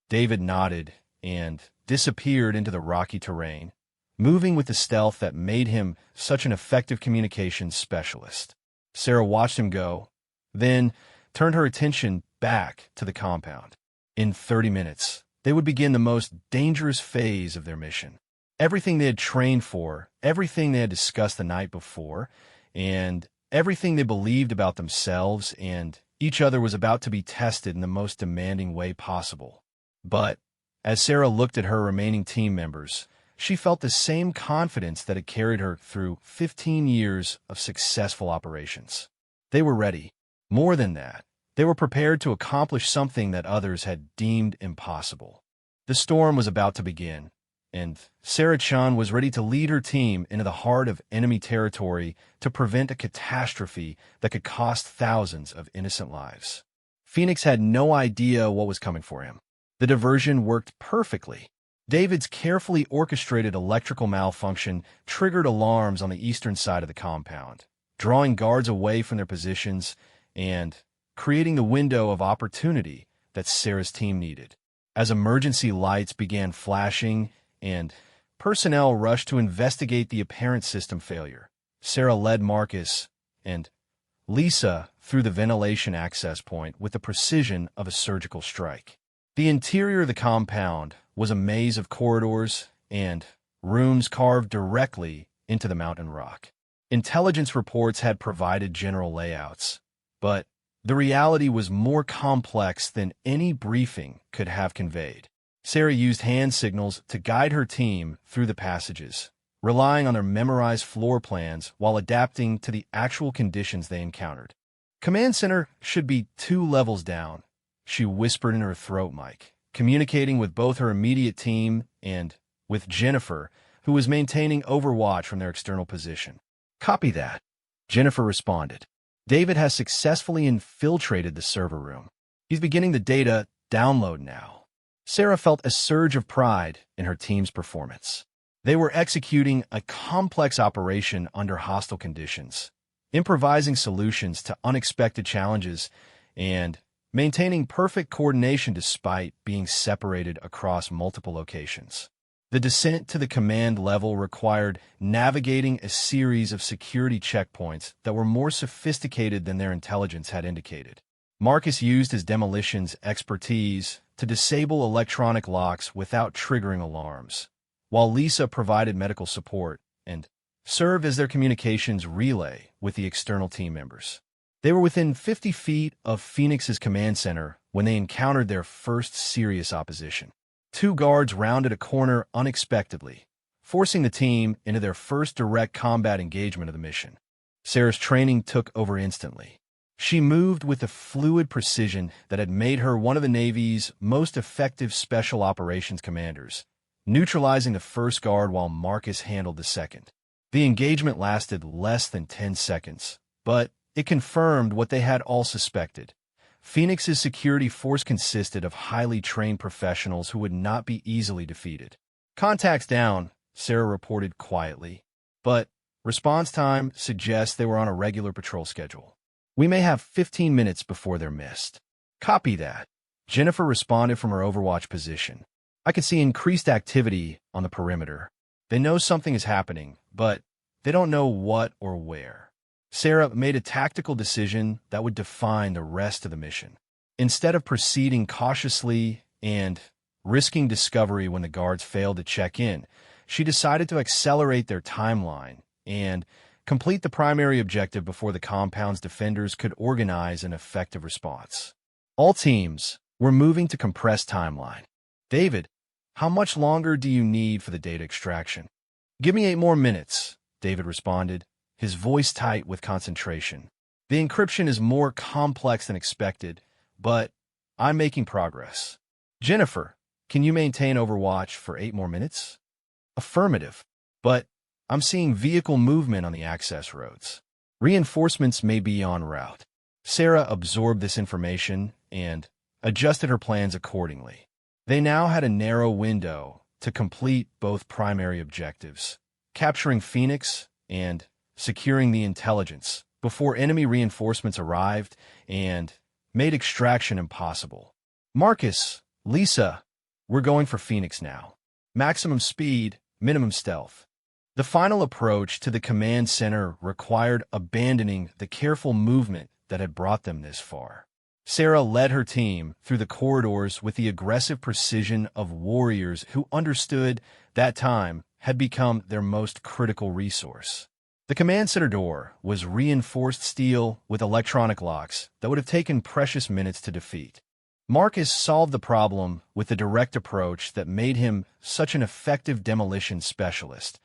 David nodded and disappeared into the rocky terrain, moving with the stealth that made him such an effective communications specialist. Sarah watched him go, then turned her attention back to the compound. In 30 minutes, they would begin the most dangerous phase of their mission. Everything they had trained for, everything they had discussed the night before, and everything they believed about themselves and each other was about to be tested in the most demanding way possible. But as Sarah looked at her remaining team members, she felt the same confidence that had carried her through 15 years of successful operations. They were ready. More than that, they were prepared to accomplish something that others had deemed impossible. The storm was about to begin, and Sarah Chun was ready to lead her team into the heart of enemy territory to prevent a catastrophe that could cost thousands of innocent lives. Phoenix had no idea what was coming for him. The diversion worked perfectly. David's carefully orchestrated electrical malfunction triggered alarms on the eastern side of the compound, drawing guards away from their positions and creating the window of opportunity that Sarah's team needed. As emergency lights began flashing and personnel rushed to investigate the apparent system failure, Sarah led Marcus and Lisa through the ventilation access point with the precision of a surgical strike. The interior of the compound was a maze of corridors and rooms carved directly into the mountain rock. Intelligence reports had provided general layouts, but the reality was more complex than any briefing could have conveyed. Sarah used hand signals to guide her team through the passages, relying on their memorized floor plans while adapting to the actual conditions they encountered. Command Center should be 2 levels down, she whispered in her throat mic, communicating with both her immediate team and with Jennifer, who was maintaining overwatch from their external position. Copy that, Jennifer responded. David has successfully infiltrated the server room. He's beginning the data download now. Sarah felt a surge of pride in her team's performance. They were executing a complex operation under hostile conditions, improvising solutions to unexpected challenges, and maintaining perfect coordination despite being separated across multiple locations. The descent to the command level required navigating a series of security checkpoints that were more sophisticated than their intelligence had indicated. Marcus used his demolitions expertise to disable electronic locks without triggering alarms, while Lisa provided medical support and served as their communications relay with the external team members. They were within 50 feet of Phoenix's command center when they encountered their first serious opposition. 2 guards rounded a corner unexpectedly, forcing the team into their first direct combat engagement of the mission. Sarah's training took over instantly. She moved with a fluid precision that had made her one of the Navy's most effective special operations commanders, neutralizing the first guard while Marcus handled the second. The engagement lasted less than 10 seconds, but it confirmed what they had all suspected. Phoenix's security force consisted of highly trained professionals who would not be easily defeated. Contacts down, Sarah reported quietly, but response time suggests they were on a regular patrol schedule. We may have 15 minutes before they're missed. Copy that, Jennifer responded from her overwatch position. I could see increased activity on the perimeter. They know something is happening, but they don't know what or where. Sarah made a tactical decision that would define the rest of the mission. Instead of proceeding cautiously and risking discovery when the guards failed to check in, she decided to accelerate their timeline and complete the primary objective before the compound's defenders could organize an effective response. All teams were moving to compressed timeline. David, how much longer do you need for the data extraction? Give me 8 more minutes, David responded, his voice tight with concentration. The encryption is more complex than expected, but I'm making progress. Jennifer, can you maintain Overwatch for 8 more minutes? Affirmative, but I'm seeing vehicle movement on the access roads. Reinforcements may be en route. Sarah absorbed this information and adjusted her plans accordingly. They now had a narrow window to complete both primary objectives, capturing Phoenix and securing the intelligence before enemy reinforcements arrived and made extraction impossible. Marcus, Lisa, we're going for Phoenix now. Maximum speed, minimum stealth. The final approach to the command center required abandoning the careful movement that had brought them this far. Sarah led her team through the corridors with the aggressive precision of warriors who understood that time had become their most critical resource. The command center door was reinforced steel with electronic locks that would have taken precious minutes to defeat. Marcus solved the problem with the direct approach that made him such an effective demolition specialist,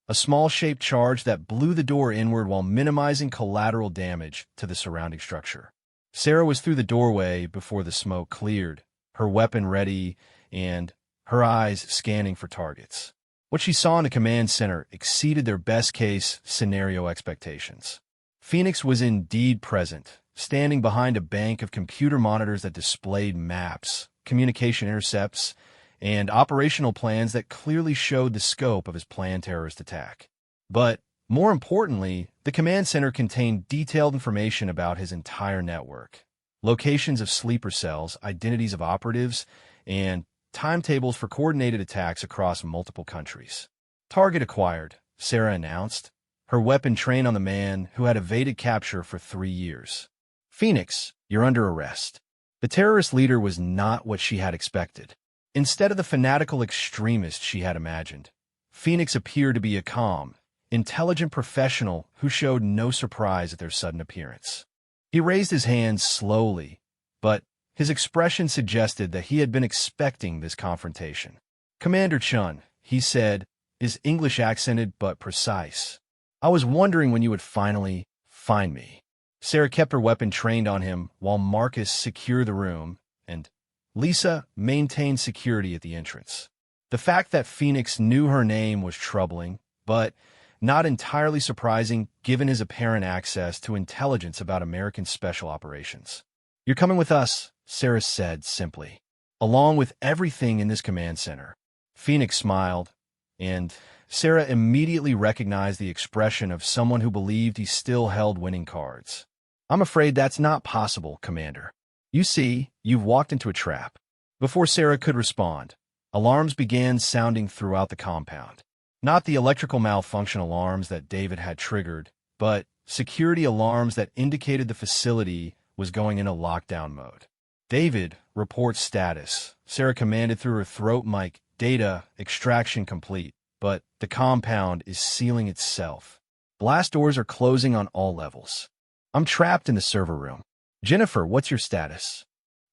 a small-shaped charge that blew the door inward while minimizing collateral damage to the surrounding structure. Sarah was through the doorway before the smoke cleared, her weapon ready and her eyes scanning for targets. What she saw in the command center exceeded their best-case scenario expectations. Phoenix was indeed present, standing behind a bank of computer monitors that displayed maps, communication intercepts, and operational plans that clearly showed the scope of his planned terrorist attack. But, more importantly, the command center contained detailed information about his entire network, locations of sleeper cells, identities of operatives, and timetables for coordinated attacks across multiple countries. Target acquired, Sarah announced, her weapon trained on the man who had evaded capture for 3 years. Phoenix, you're under arrest. The terrorist leader was not what she had expected. Instead of the fanatical extremist she had imagined, Phoenix appeared to be a calm, intelligent professional who showed no surprise at their sudden appearance. He raised his hands slowly, but his expression suggested that he had been expecting this confrontation. "Commander Chun," he said, his English accented but precise. "I was wondering when you would finally find me." Sarah kept her weapon trained on him while Marcus secured the room, and Lisa maintained security at the entrance. The fact that Phoenix knew her name was troubling, but not entirely surprising given his apparent access to intelligence about American special operations. "You're coming with us," Sarah said simply, "along with everything in this command center." Phoenix smiled, and Sarah immediately recognized the expression of someone who believed he still held winning cards. "I'm afraid that's not possible, Commander. You see, you've walked into a trap." Before Sarah could respond, alarms began sounding throughout the compound. Not the electrical malfunction alarms that David had triggered, but security alarms that indicated the facility was going into lockdown mode. "David, report status," Sarah commanded through her throat mic. "Data extraction complete, but the compound is sealing itself. Blast doors are closing on all levels. I'm trapped in the server room. Jennifer, what's your status?"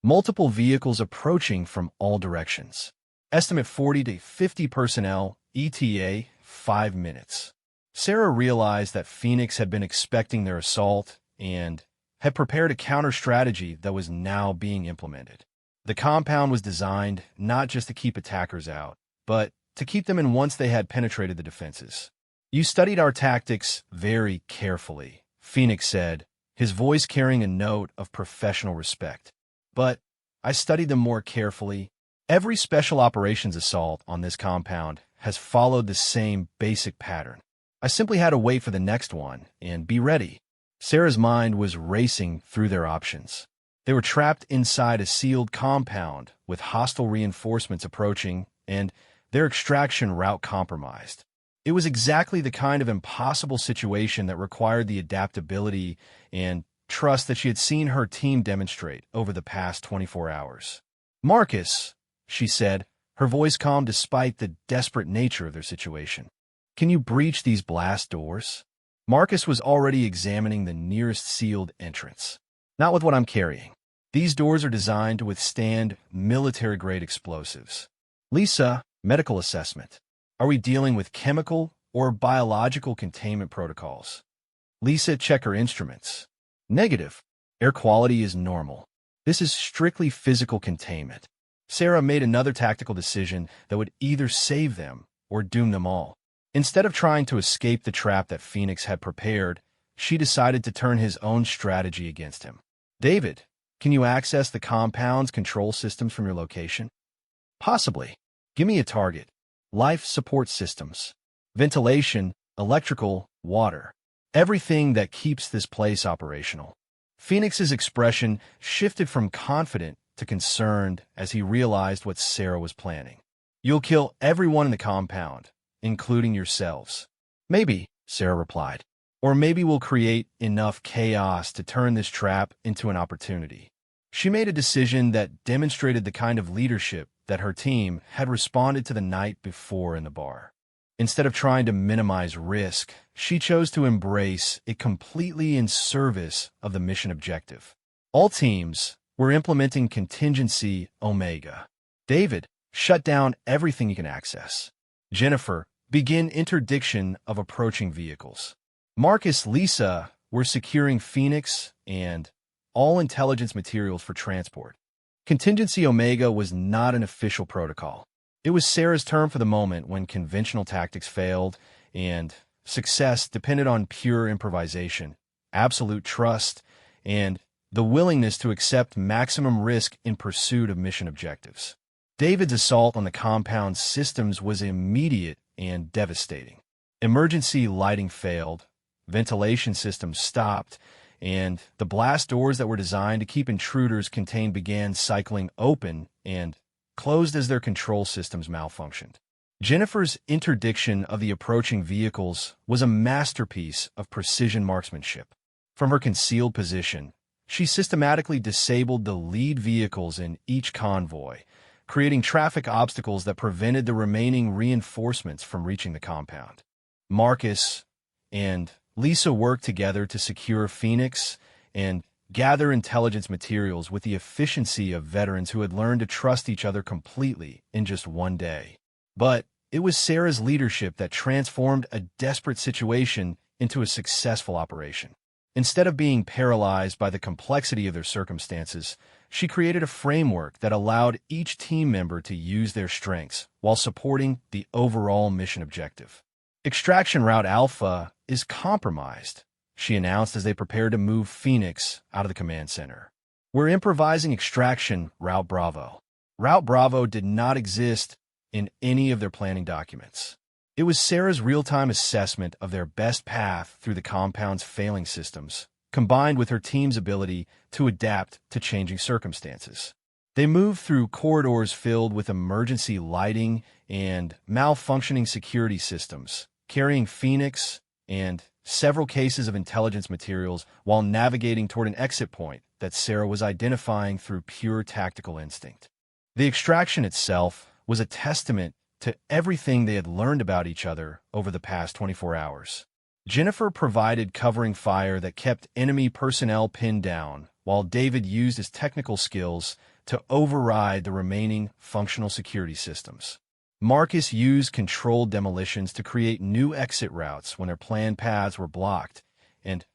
"Multiple vehicles approaching from all directions. Estimate 40 to 50 personnel, ETA 5 minutes." Sarah realized that Phoenix had been expecting their assault and had prepared a counter-strategy that was now being implemented. The compound was designed not just to keep attackers out, but to keep them in once they had penetrated the defenses. "You studied our tactics very carefully," Phoenix said, his voice carrying a note of professional respect. "But I studied them more carefully. Every special operations assault on this compound has followed the same basic pattern. I simply had to wait for the next one and be ready." Sarah's mind was racing through their options. They were trapped inside a sealed compound with hostile reinforcements approaching and their extraction route compromised. It was exactly the kind of impossible situation that required the adaptability and trust that she had seen her team demonstrate over the past 24 hours. "Marcus," she said, her voice calm despite the desperate nature of their situation, "can you breach these blast doors?" Marcus was already examining the nearest sealed entrance. "Not with what I'm carrying. These doors are designed to withstand military-grade explosives." "Lisa, medical assessment. Are we dealing with chemical or biological containment protocols?" Lisa, check her instruments. "Negative. Air quality is normal. This is strictly physical containment." Sarah made another tactical decision that would either save them or doom them all. Instead of trying to escape the trap that Phoenix had prepared, she decided to turn his own strategy against him. "David, can you access the compound's control systems from your location?" "Possibly. Give me a target." "Life support systems. Ventilation, electrical, water. Everything that keeps this place operational." Phoenix's expression shifted from confident to concerned as he realized what Sarah was planning. "You'll kill everyone in the compound, including yourselves." "Maybe," Sarah replied. "Or maybe we'll create enough chaos to turn this trap into an opportunity." She made a decision that demonstrated the kind of leadership that her team had responded to the night before in the bar. Instead of trying to minimize risk, she chose to embrace it completely in service of the mission objective. All teams were implementing contingency Omega. "David, shut down everything you can access." "Jennifer, begin interdiction of approaching vehicles." Marcus, Lisa were securing Phoenix and all intelligence materials for transport. Contingency Omega was not an official protocol. It was Sarah's term for the moment when conventional tactics failed and success depended on pure improvisation, absolute trust, and the willingness to accept maximum risk in pursuit of mission objectives. David's assault on the compound's systems was immediate and devastating. Emergency lighting failed, ventilation systems stopped, and the blast doors that were designed to keep intruders contained began cycling open and closed as their control systems malfunctioned. Jennifer's interdiction of the approaching vehicles was a masterpiece of precision marksmanship. From her concealed position, She systematically disabled the lead vehicles in each convoy, creating traffic obstacles that prevented the remaining reinforcements from reaching the compound. Marcus and Lisa worked together to secure Phoenix and gather intelligence materials with the efficiency of veterans who had learned to trust each other completely in just one day. But it was Sarah's leadership that transformed a desperate situation into a successful operation. Instead of being paralyzed by the complexity of their circumstances, she created a framework that allowed each team member to use their strengths while supporting the overall mission objective. Extraction Route Alpha is compromised, she announced as they prepared to move Phoenix out of the command center. We're improvising Extraction Route Bravo. Route Bravo did not exist in any of their planning documents. It was Sarah's real-time assessment of their best path through the compound's failing systems, combined with her team's ability to adapt to changing circumstances. They moved through corridors filled with emergency lighting and malfunctioning security systems, carrying Phoenix and several cases of intelligence materials while navigating toward an exit point that Sarah was identifying through pure tactical instinct. The extraction itself was a testament to everything they had learned about each other over the past 24 hours. Jennifer provided covering fire that kept enemy personnel pinned down, while David used his technical skills to override the remaining functional security systems. Marcus used controlled demolitions to create new exit routes when their planned paths were blocked, and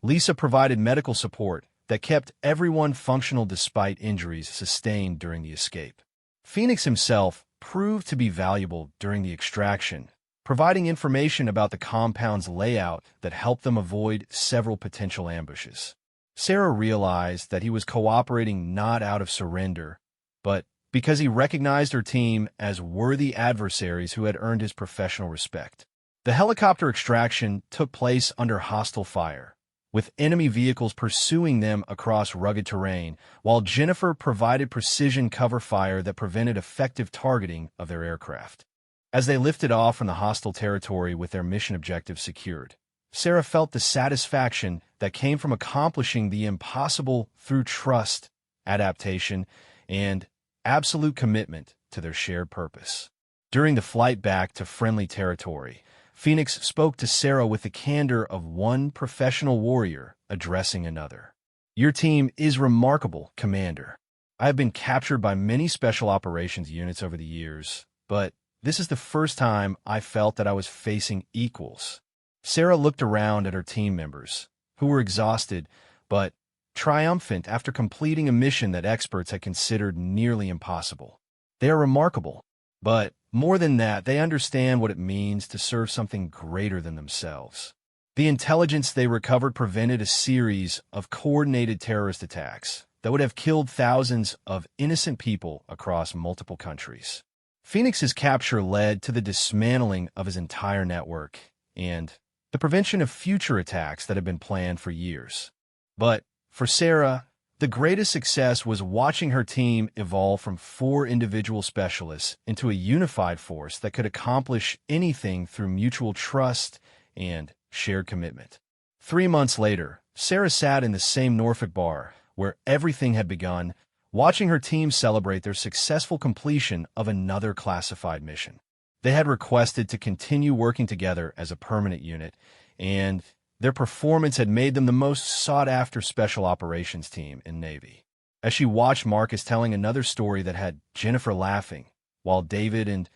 Lisa provided medical support that kept everyone functional despite injuries sustained during the escape. Phoenix himself proved to be valuable during the extraction, providing information about the compound's layout that helped them avoid several potential ambushes. Sarah realized that he was cooperating not out of surrender, but because he recognized her team as worthy adversaries who had earned his professional respect. The helicopter extraction took place under hostile fire, with enemy vehicles pursuing them across rugged terrain, while Jennifer provided precision cover fire that prevented effective targeting of their aircraft. As they lifted off from the hostile territory with their mission objectives secured, Sarah felt the satisfaction that came from accomplishing the impossible through trust, adaptation, and absolute commitment to their shared purpose. During the flight back to friendly territory, Phoenix spoke to Sarah with the candor of one professional warrior addressing another. Your team is remarkable, Commander. I have been captured by many special operations units over the years, but this is the first time I felt that I was facing equals. Sarah looked around at her team members, who were exhausted but triumphant after completing a mission that experts had considered nearly impossible. They are remarkable, but more than that, they understand what it means to serve something greater than themselves. The intelligence they recovered prevented a series of coordinated terrorist attacks that would have killed thousands of innocent people across multiple countries. Phoenix's capture led to the dismantling of his entire network and the prevention of future attacks that had been planned for years. But for Sarah, the greatest success was watching her team evolve from 4 individual specialists into a unified force that could accomplish anything through mutual trust and shared commitment. 3 months later, Sarah sat in the same Norfolk bar where everything had begun, watching her team celebrate their successful completion of another classified mission. They had requested to continue working together as a permanent unit, and their performance had made them the most sought-after special operations team in Navy. As she watched Marcus telling another story that had Jennifer laughing, while David and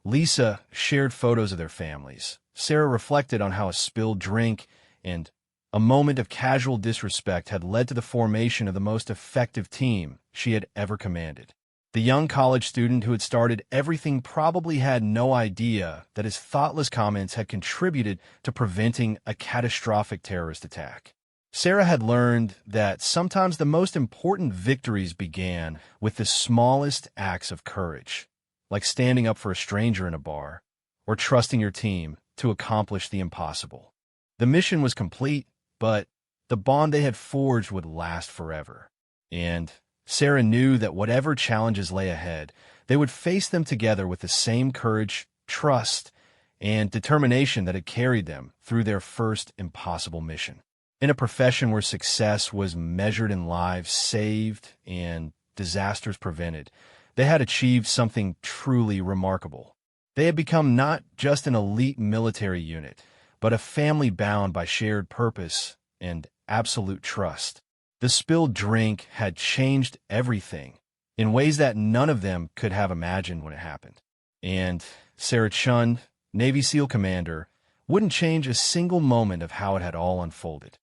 Lisa shared photos of their families, Sarah reflected on how a spilled drink and a moment of casual disrespect had led to the formation of the most effective team she had ever commanded. The young college student who had started everything probably had no idea that his thoughtless comments had contributed to preventing a catastrophic terrorist attack. Sarah had learned that sometimes the most important victories began with the smallest acts of courage, like standing up for a stranger in a bar or trusting your team to accomplish the impossible. The mission was complete, but the bond they had forged would last forever. And Sarah knew that whatever challenges lay ahead, they would face them together with the same courage, trust, and determination that had carried them through their first impossible mission. In a profession where success was measured in lives saved and disasters prevented, they had achieved something truly remarkable. They had become not just an elite military unit, but a family bound by shared purpose and absolute trust. The spilled drink had changed everything in ways that none of them could have imagined when it happened. And Sarah Chun, Navy SEAL commander, wouldn't change a single moment of how it had all unfolded.